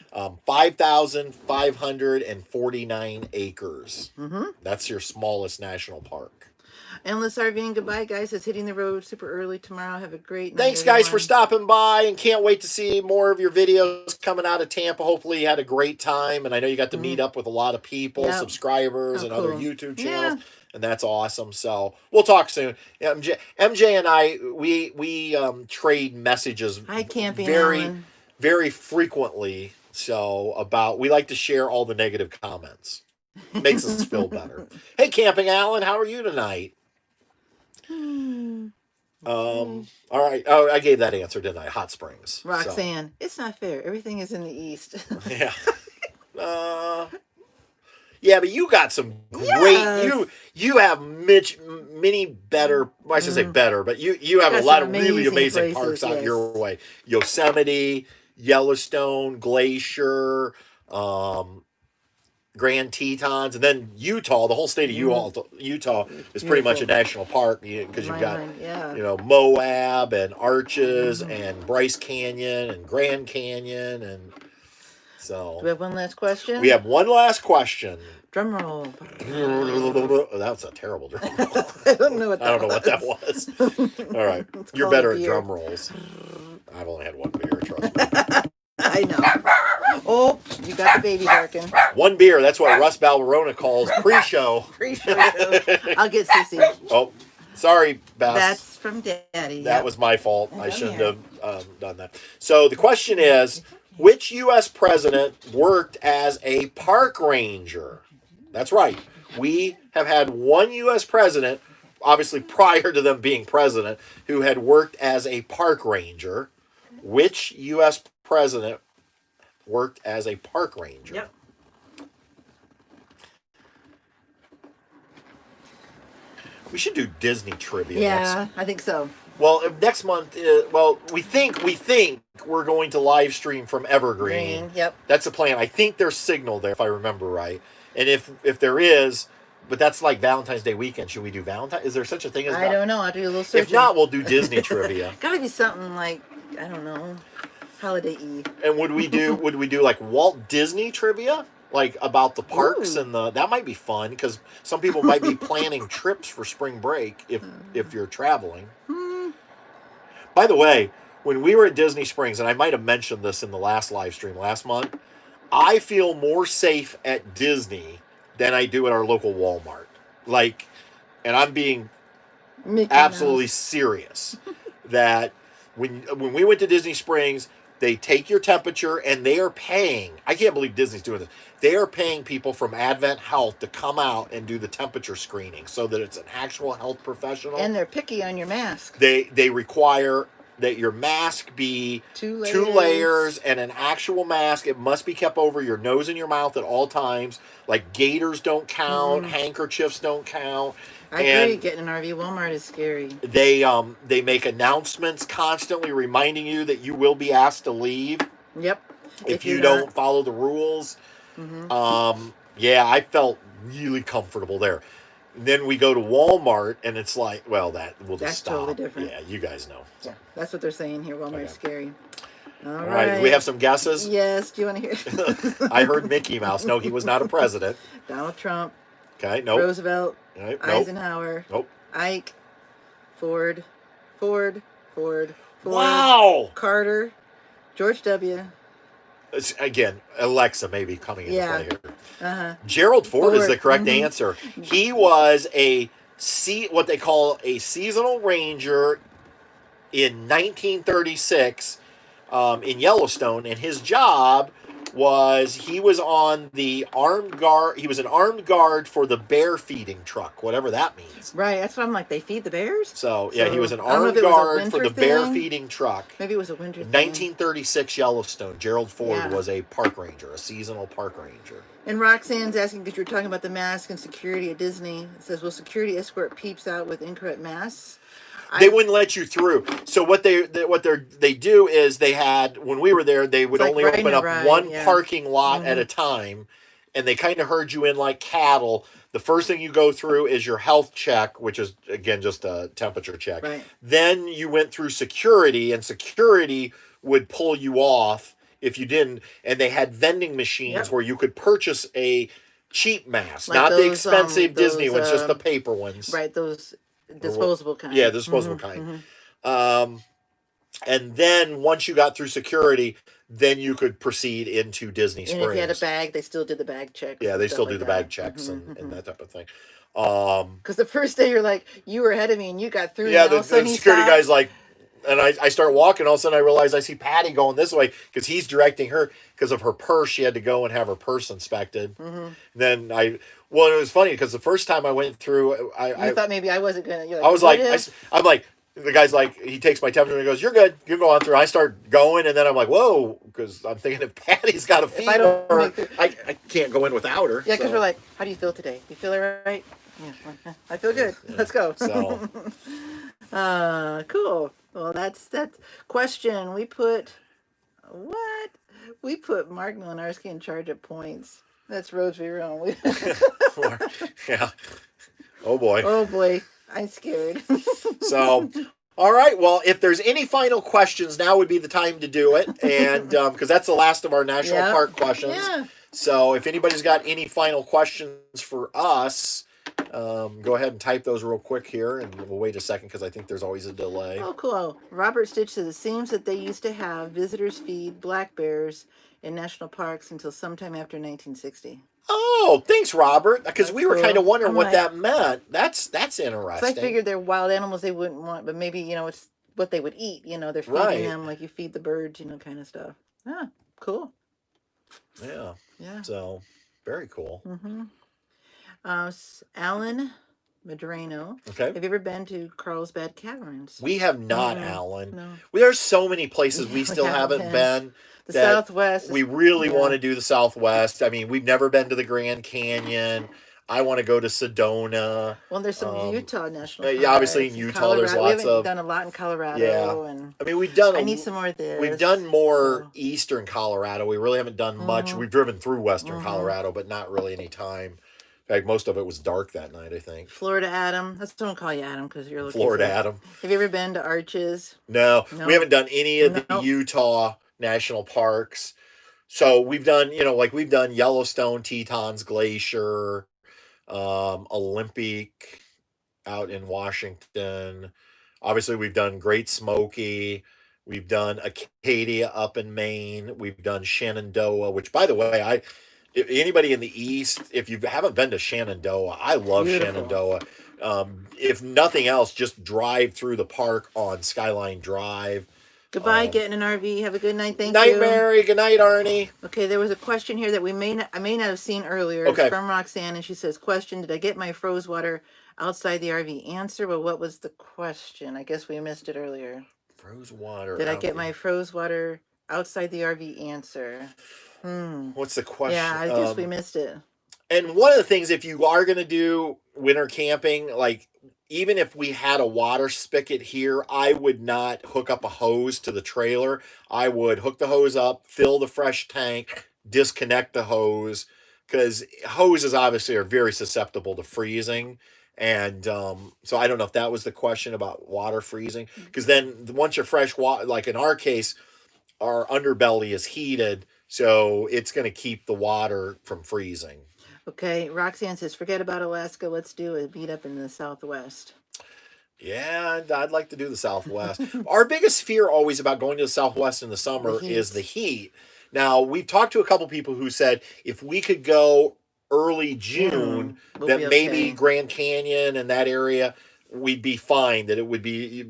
5,549 acres. That's your smallest national park. Endless RVing, goodbye, guys. It's hitting the road super early tomorrow. Have a great night. Thanks, guys, for stopping by, and can't wait to see more of your videos coming out of Tampa. Hopefully you had a great time, and I know you got to meet up with a lot of people, subscribers, and other YouTube channels, and that's awesome. So we'll talk soon. MJ and I, we trade messages very frequently. So we like to share all the negative comments. Makes us feel better. Hey, Camping Alan, how are you tonight? All right. Oh, I gave that answer, didn't I? Hot Springs. Roxanne, it's not fair. Everything is in the east. Yeah. Yeah, but you got some great. You have many better. Well, I should say better, but you have a lot of really amazing parks out your way. Yosemite, Yellowstone, Glacier. Grand Tetons, and then Utah. The whole state of Utah is pretty much a Beautiful. national park because you've got Yeah. Moab and Arches and Bryce Canyon and Grand Canyon, and so Do we have one last question? we have one last question. Drum roll. That's a terrible drum roll. I don't know what I don't know what that was. All right, you're better at drum rolls. I've only had one beer, trust me. I know. Oh, you got the baby barking. One beer, that's what Russ Balbarona calls pre-show. Pre-show. I'll get Sissy. Oh, sorry, Bess. That's from Daddy. That was my fault. I shouldn't have done that. So the question is, which U.S. president worked as a park ranger? That's right. We have had one U.S. president, obviously prior to them being president, who had worked as a park ranger. Which U.S. president worked as a park ranger? Yep. We should do Disney trivia. Yeah, I think so. Well, next month. We think we're going to live stream from Evergreen. Yep. That's the plan. I think there's signal there, if I remember right. And if there is, but that's like Valentine's Day weekend. Should we do Valentine? Is there such a thing as? I don't know. I'll do a little searching. If not, we'll do Disney trivia. Gotta be something like, I don't know, holiday-y. And would we do like Walt Disney trivia? Like about the parks. Ooh. And that might be fun because some people might be planning trips for spring break if you're traveling. By the way, when we were at Disney Springs, and I might have mentioned this in the last live stream last month, I feel more safe at Disney than I do at our local Walmart. Like, and I'm being absolutely serious that when we went to Disney Springs, they take your temperature and they are paying. I can't believe Disney's doing this. They are paying people from Advent Health to come out and do the temperature screening so that it's an actual health professional. And they're picky on your mask. They require that your mask be two layers and an actual mask. It must be kept over your nose and your mouth at all times. Like gaiters don't count, handkerchiefs don't count. I agree. Getting an RV Walmart is scary. They make announcements constantly reminding you that you will be asked to leave. Yep. If you don't follow the rules. I felt really comfortable there. And then we go to Walmart and it's like, well, we'll just stop. Totally different. Yeah, you guys know. Yeah, that's what they're saying here. Walmart's scary. All right. Do we have some guesses? Yes. Do you want to hear? I heard Mickey Mouse. No, he was not a president. Donald Trump. Okay. Nope. Roosevelt. Nope. Eisenhower. Nope. Ike. Ford. Wow. Carter. George W. Again, Alexa may be coming into play here. Uh-huh. Gerald Ford is the correct answer. He was what they call a seasonal ranger in 1936 in Yellowstone, and his job was he was on the armed guard. He was an armed guard for the bear feeding truck, whatever that means. Right, that's what I'm like. They feed the bears. So he was an armed guard for the bear feeding truck. Maybe it was a winter thing. 1936 Yellowstone. Gerald Ford was a park ranger, a seasonal park ranger. And Roxanne's asking, because you're talking about the mask and security at Disney. It says, will security escort peeps out with incorrect masks? They wouldn't let you through. So what they do is they had, when we were there, they would only open up one parking lot at a time, and they kind of herd you in like cattle. The first thing you go through is your health check, which is, again, just a temperature check. Right. Then you went through security, and security would pull you off if you didn't. And they had vending machines where you could purchase a cheap mask, like not the expensive Disney ones, just the paper ones. Right, those disposable kind. Yeah, disposable kind. And then once you got through security, then you could proceed into Disney Springs. And if you had a bag, they still did the bag checks. Yeah, they still do the bag checks and that type of thing. Because the first day you're like, you were ahead of me and you got through. Yeah, the security guy's like, and I start walking, all of a sudden I realize I see Patty going this way because he's directing her because of her purse. She had to go and have her purse inspected. Then it was funny because the first time I went through, I thought maybe I wasn't going to. I was like, I'm like, the guy's like, he takes my temperature and he goes, "You're good. You go on through." I start going, and then I'm like, "Whoa," because I'm thinking if Patty's got a fever, I can't go in without her. Yeah, because we're like, "How do you feel today? You feel all right?" Yeah, I feel good. Yeah. Let's go. So, cool. Well, that's that question. We put Mark Milinarski in charge of points. That's roads we roam. Yeah. Oh boy. Oh boy, I'm scared. So, all right. Well, if there's any final questions, now would be the time to do it, and because that's the last of our national Yep. park questions. Yeah. So, if anybody's got any final questions for us, go ahead and type those real quick here, and we'll wait a second because I think there's always a delay. Oh, cool. Robert Stitch says it seems that they used to have visitors feed black bears in national parks until sometime after 1960. Oh, thanks, Robert. Because That's we were cool. kind of wondering I'm what like- that meant. That's So interesting. I figured they're wild animals they wouldn't want, but maybe, you know, it's what they would eat. You know, they're feeding Right. them like you feed the birds, you know, kind of stuff. Ah, cool. Yeah. Yeah. So, very cool. Mm-hmm. Alan Medrano. Okay. Have you ever been to Carlsbad Caverns? We have not, Mhm. Alan. No. There's so many places Yeah, we we still haven't haven't been. been. The that Southwest. We really yeah. want to do the Southwest. I mean, we've never been to the Grand Canyon. I want to go to Sedona. Well, there's some Utah national parks. Yeah, obviously in Utah, there's Colorado. lots we haven't of. done a lot in Colorado. Yeah. And I mean, we've done. I need some more of this. We've done more so. eastern Colorado. We really haven't done much. Mhm. We've driven through western Mhm. Colorado, but not really any time. In fact, most of it was dark that night, I think. Florida Adam. Let's don't call you Adam because you're looking. Florida Adam. Have you ever been to Arches? No, we haven't done any of the Nope. Utah national parks. So we've done, we've done Yellowstone, Tetons Glacier, Olympic out in Washington. Obviously, we've done Great Smoky. We've done Acadia up in Maine. We've done Shenandoah, which, by the way, anybody in the East, if you haven't been to Shenandoah, I love Beautiful. Shenandoah. If nothing else, just drive through the park on Skyline Drive. Goodbye, get in an RV. Have a good night. Thank night, you. Mary. Good night, Arnie. Okay, there was a question here that I may not have seen earlier. Okay. It's from Roxanne, and she says, question, did I get my froze water outside the RV? Answer, well, what was the question? I guess we missed it earlier. Froze water. Did I get my froze water outside the RV? Answer. What's the question? Yeah, I guess we missed it. And one of the things, if you are going to do winter camping, like even if we had a water spigot here, I would not hook up a hose to the trailer. I would hook the hose up, fill the fresh tank, disconnect the hose, because hoses obviously are very susceptible to freezing. And so I don't know if that was the question about water freezing, because then once your fresh water, like in our case, our underbelly is heated, so it's going to keep the water from freezing. Okay, Roxanne says, forget about Alaska. Let's do a meetup in the Southwest. Yeah, I'd like to do the Southwest. Our biggest fear always about going to the Southwest in the summer is the heat. Now, we've talked to a couple people who said if we could go early June, we'll that maybe Grand Canyon and that area, we'd be fine, that it would be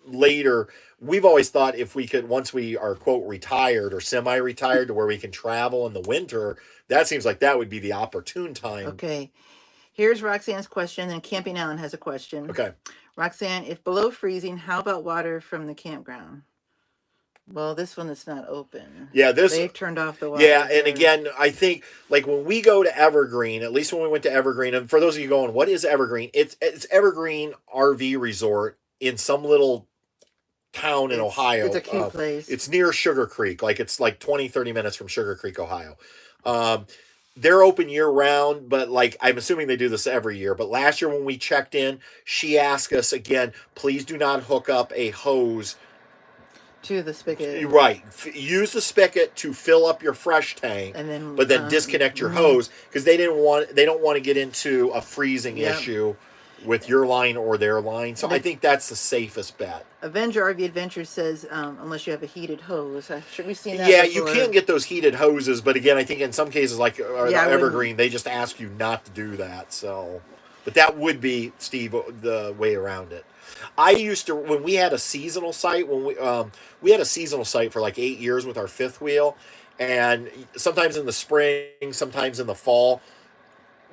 later. We've always thought if we could, once we are, quote, retired or semi-retired to where we can travel in the winter, that seems like that would be the opportune time. Okay. Here's Roxanne's question, and Camping Allen has a question. Okay. Roxanne, if below freezing, how about water from the campground? Well, this one is not open. Yeah, they've turned off the water. Yeah, and again, I think like when we go to Evergreen, at least when we went to Evergreen, and for those of you going, what is Evergreen? It's Evergreen RV Resort in some little town in Ohio. It's a cute place. It's near Sugar Creek. It's like 20, 30 minutes from Sugar Creek, Ohio. They're open year round, but I'm assuming they do this every year. But last year when we checked in, she asked us again, please do not hook up a hose to the spigot. Right. Use the spigot to fill up your fresh tank, but then disconnect your hose, because they don't want to get into a freezing issue with your line or their line. So I think that's the safest bet. Avenger RV Adventure says, unless you have a heated hose. Should we see that? Yeah, before? You can get those heated hoses, but again, I think in some cases, like Evergreen, they just ask you not to do that. So, but that would be, Steve, the way around it. I used to, when we had a seasonal site, when we had a seasonal site for like 8 years with our fifth wheel, and sometimes in the spring, sometimes in the fall,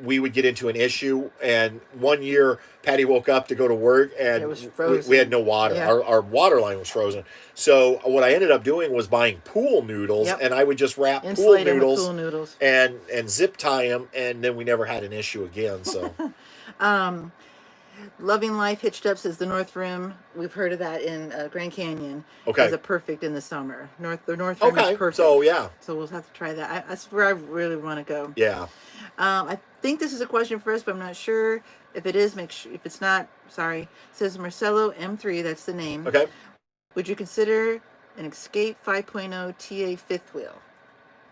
we would get into an issue. And one year, Patty woke up to go to work, and it was frozen. We had no water. Yeah. Our water line was frozen. So what I ended up doing was buying pool noodles, and I would just wrap pool noodles and zip tie them, and then we never had an issue again. So. Loving Life Hitched Up says the North Rim. We've heard of that in Grand Canyon. Is Okay. a perfect in the summer. The North Rim is Okay. perfect. So yeah. So we'll have to try that. That's where I really want to go. Yeah. I think this is a question for us, but I'm not sure. If it is, make sure. If it's not, sorry. It says Marcelo M3. That's the name. Okay. Would you consider an Escape 5.0 TA fifth wheel?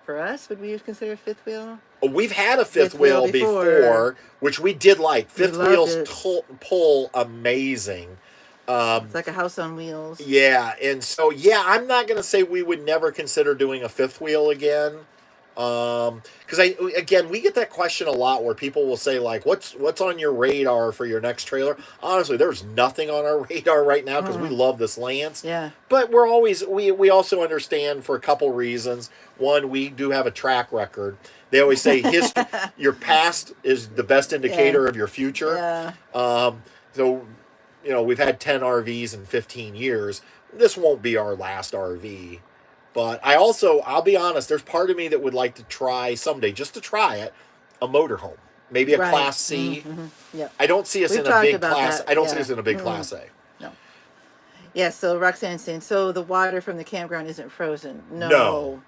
For us, would we consider a fifth wheel? We've had a fifth wheel before, which we did like. Fifth wheels pull amazing. It's like a house on wheels. Yeah, and so yeah, I'm not gonna say we would never consider doing a fifth wheel again. Because again, we get that question a lot where people will say like, what's on your radar for your next trailer? Honestly, there's nothing on our radar right now because we love this Lance. Yeah. But we're always we also understand for a couple reasons. One, we do have a track record. They always say your past is the best indicator of your future. Yeah. So we've had 10 RVs in 15 years. This won't be our last RV. But I'll be honest, there's part of me that would like to try someday, just to try it, a motorhome. Maybe a Class C. Yep. I don't see us in a big Class. I don't see us in a big Class A. No. Yeah, so Roxanne's saying, so the water from the campground isn't frozen. No.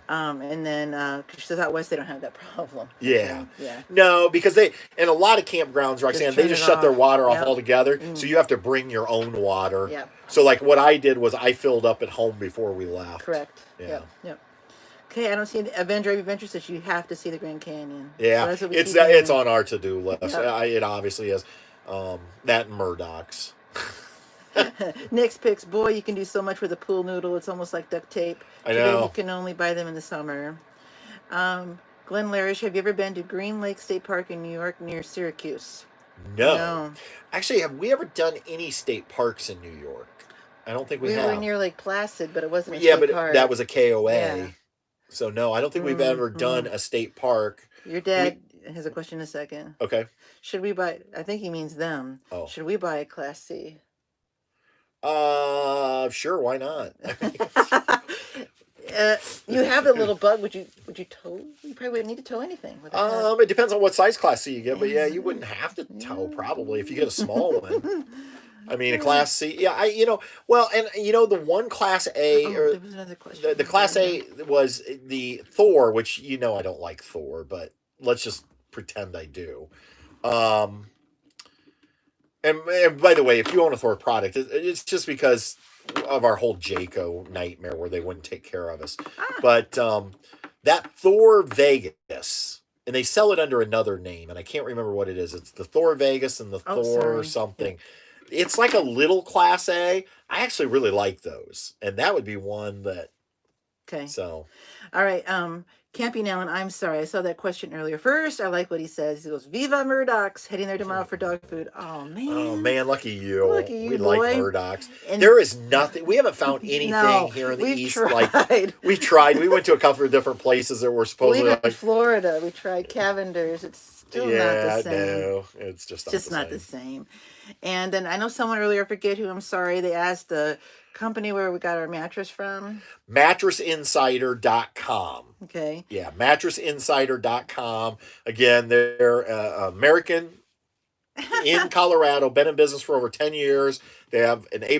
And then she says out west they don't have that problem. Yeah. Yeah. No, because in a lot of campgrounds, Roxanne, they just shut their water off altogether. So you have to bring your own water. Yeah. So like what I did was I filled up at home before we left. Correct. Yeah. Yep. Okay, I don't see Adventure says you have to see the Grand Canyon. Yeah, So it's on our to-do list. Yep. It obviously is. That and Murdoch's. Nick's picks, boy, you can do so much with a pool noodle. It's almost like duct tape. I know. You can only buy them in the summer. Glenn Larish, have you ever been to Green Lake State Park in New York near Syracuse? No. Actually, have we ever done any state parks in New York? I don't think we have. We were near Lake Placid, but it wasn't a state park. That was a KOA. Yeah. So, no, I don't think we've ever done a state park. Your dad has a question in a second. Okay. Should we buy, I think he means them. Oh. Should we buy a Class C? Sure, why not? You have a little bug. Would you tow? You probably wouldn't need to tow anything. It depends on what size Class C you get, but yeah, you wouldn't have to tow probably if you get a small one. I mean, a Class C, the one Class A, or there was another question. The Class A was the Thor, which I don't like Thor, but let's just pretend I do. And by the way, if you own a Thor product, it's just because of our whole Jayco nightmare where they wouldn't take care of us. But that Thor Vegas, and they sell it under another name, and I can't remember what it is. It's the Thor Vegas and the Thor something. It's like a little Class A. I actually really like those, and that would be one that. Okay. So. All right. Camping Allen, I'm sorry. I saw that question earlier. First, I like what he says. He goes, Viva Murdoch's, heading there tomorrow for dog food. Oh, man. Oh, man, lucky you. We boy. like Murdoch's. And there is nothing. We haven't found anything here in the East. Tried. We've tried. We went to a couple of different places that were supposedly in Florida. We tried Cavender's. It's still not the same. No, it's just not the same. And then I know someone earlier, I forget who, I'm sorry, they asked the company where we got our mattress from. Mattressinsider.com. Okay. Yeah, mattressinsider.com. Again, they're American in Colorado, been in business for over 10 years. They have an A+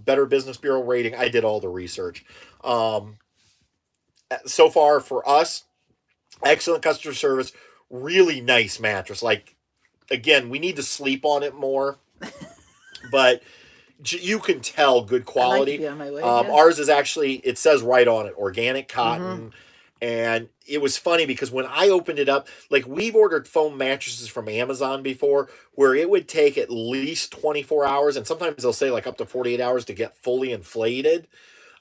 Better Business Bureau rating. I did all the research. So far for us, excellent customer service, really nice mattress. Like, again, we need to sleep on it more, but you can tell good quality. I'd like to be on my way, Ours is actually, it says right on it, organic cotton. And it was funny because when I opened it up, like we've ordered foam mattresses from Amazon before where it would take at least 24 hours. And sometimes they'll say like up to 48 hours to get fully inflated.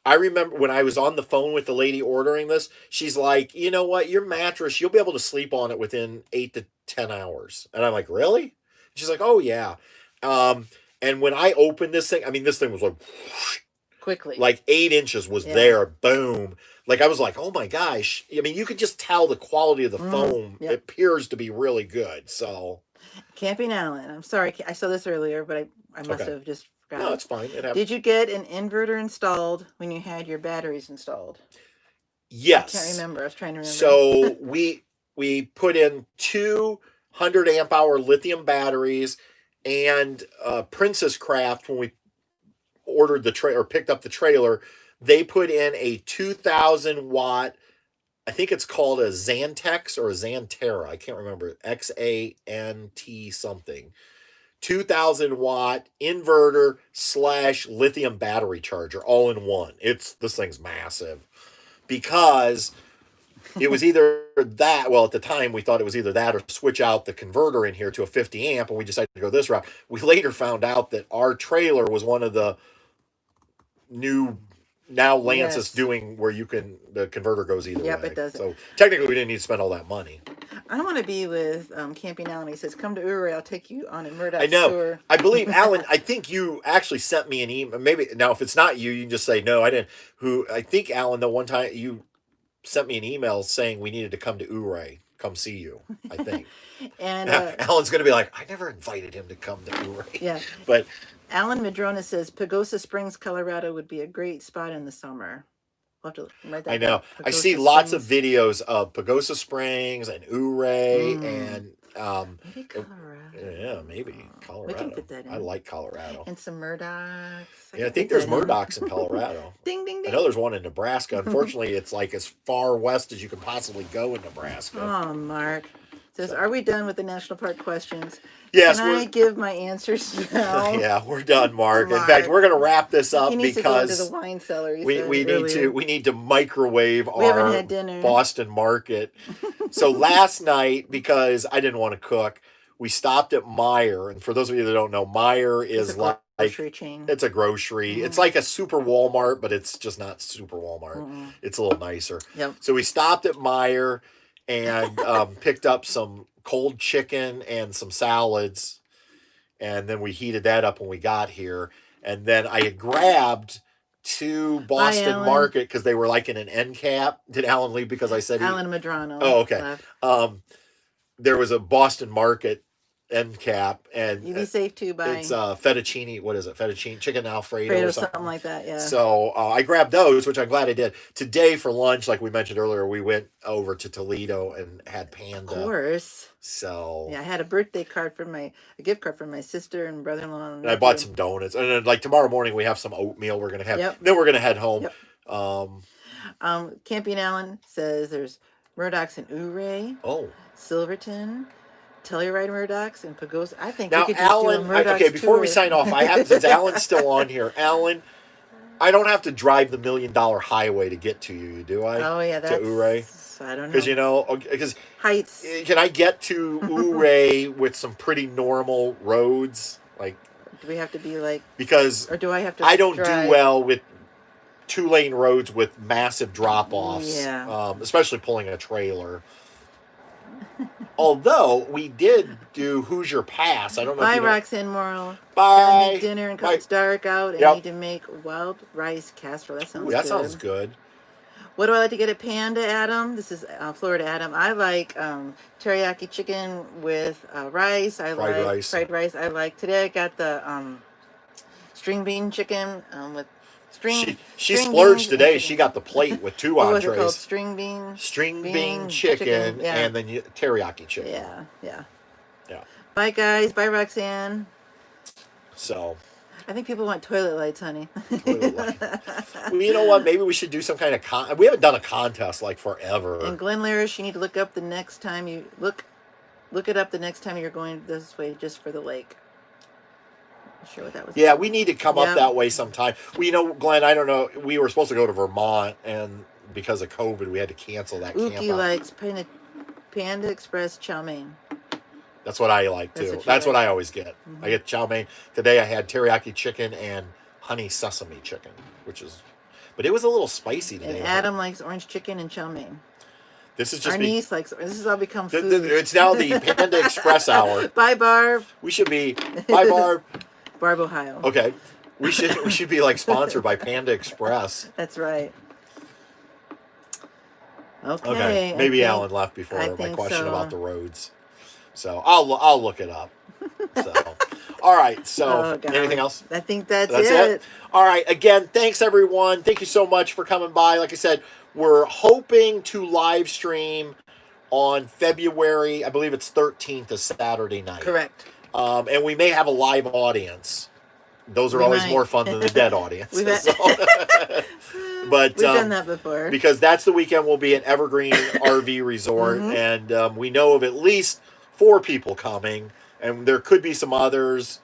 I remember when I was on the phone with the lady ordering this, she's like, you know what, your mattress, you'll be able to sleep on it within 8 to 10 hours. And I'm like, really? She's like, oh yeah. And when I opened this thing, I mean, this thing was like quickly, like 8 inches was there. Boom. Like I was like, oh my gosh. I mean, you could just tell the quality of the foam. It appears to be really good. So Camping Allen, I'm sorry, I saw this earlier, but I must have just forgotten. No, it's fine. Did you get an inverter installed when you had your batteries installed? Yes. I can't remember. I was trying to remember. So we put in 200 amp hour lithium batteries and Princess Craft, when we ordered the trailer or picked up the trailer, they put in a 2,000 watt. I think it's called a Xantex or a Xantera. I can't remember. XANT something. 2,000 watt inverter / lithium battery charger all in one. This thing's massive because it was either that. Well, at the time we thought it was either that or switch out the converter in here to a 50 amp, and we decided to go this route. We later found out that our trailer was one of the new now Lance's doing where the converter goes either way. Yep, it does. So technically we didn't need to spend all that money. I want to be with Camping Alan. He says, come to Uri, I'll take you on a Murdoch I know. tour. I believe, Alan, I think you actually sent me an email. Maybe, now if it's not you, you can just say, no, I didn't. I think, Alan, the one time you sent me an email saying we needed to come to Uri, come see you, I think. And Alan's going to be like, I never invited him to come to Uri. Yeah. But Alan Madrona says Pagosa Springs, Colorado would be a great spot in the summer. We'll have to write that I know. I see lots of videos of Pagosa Springs and Uri and maybe Colorado. Yeah, maybe Colorado. We can fit that in. I like Colorado. And some Murdochs. I think there's Murdochs in Colorado. Ding, ding, ding. I know there's one in Nebraska. Unfortunately, it's like as far west as you can possibly go in Nebraska. Oh, Mark. Says, are we done with the national park questions? Yes. Can I give my answers now? Yeah, we're done, Mark. In fact, we're going to wrap this up because to go into the wine cellar. We need to microwave haven't had dinner. Boston market. So last night, because I didn't want to cook, we stopped at Meijer. And for those of you that don't know, Meijer is like grocery chain. It's a grocery. It's like a super Walmart, but it's just not super Walmart. It's a little nicer. Yep. So we stopped at Meijer and picked up some cold chicken and some salads, and then we heated that up when we got here. And then I had grabbed 2 Boston Market because they were like in an end cap. Did Alan leave because I said Alan Madrano? Oh, okay. There was a Boston Market end cap, and you be safe too. Bye. It's fettuccine. What is it? Fettuccine chicken Alfredo or something like that. Yeah. So I grabbed those, which I'm glad I did. Today for lunch, like we mentioned earlier, we went over to Toledo and had panda. Of course. So yeah, I had a gift card from my sister and brother-in-law. And I bought some donuts, and then like tomorrow morning we have some oatmeal we're gonna have. Yep. Then we're gonna head home. Yep. Camping Alan says there's Murdochs in Ouray. Oh. Silverton. Telluride Murdochs and Pagosa. I think now, we could Alan. Before we sign off, since Alan's still on here, Alan, I don't have to drive the $1 Million Highway to get to you, do I? Oh yeah, that's. To Ouray. I don't know. Because heights. Can I get to Ouray with some pretty normal roads? Like, do we have to be like? Because or do I have to? I don't do well with 2-lane roads with massive drop-offs. Yeah. Especially pulling a trailer. Although we did do Hoosier Pass. I don't know. Bye, if you know. Roxanne Morrow. Bye. Make dinner and it's dark out. And need to make wild rice casserole. That sounds good. That sounds good. What do I like to get at Panda, Adam? This is Florida Adam. I like teriyaki chicken with rice. I like fried rice. I like today. I got the string bean chicken with. She splurged today. She got the plate with 2 entrees. What was it called? String bean chicken and then teriyaki chicken. Yeah. Bye, guys. Bye, Roxanne. So. I think people want toilet lights, honey. Toilet light. Well, you know what? Maybe we should do some kind of we haven't done a contest like forever. And Glenn Larish, you need to look up the next time you look it up the next time you're going this way just for the lake. Sure what that was. Yeah, we need to come up that way sometime. Well, Glenn, I don't know. We were supposed to go to Vermont, and because of COVID, we had to cancel that camp. Uki likes Panda Express chow mein. That's what I like too. That's what I always get. Mm-hmm. I get chow mein. Today I had teriyaki chicken and honey sesame chicken, but it was a little spicy today. And Adam likes orange chicken and chow mein. This is just our niece likes. This has all become food. It's now the Panda Express hour. Bye, Barb. We should be. Bye, Barb. Barb, Ohio. Okay, we should be like sponsored by Panda Express. That's right. Okay. Maybe Alan left before my question about the roads, so I'll look it up. So, all right. So, anything else? I think that's it. All right. Again, thanks everyone. Thank you so much for coming by. Like I said, we're hoping to live stream on February. I believe it's 13th, a Saturday night. Correct. And we may have a live audience. Those are We always might. more fun than the dead audience. We've had- But We've done that before. because that's the weekend we'll be at Evergreen RV Resort, and we know of at least 4 people coming, and there could be some others.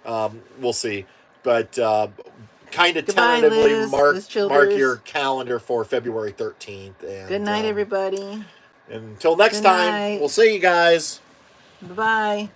We'll see, but kind of Goodbye, tentatively Liz mark Childers. your calendar for February 13th. And Good night, everybody. Until next Good time, night. we'll see you guys. Bye-bye.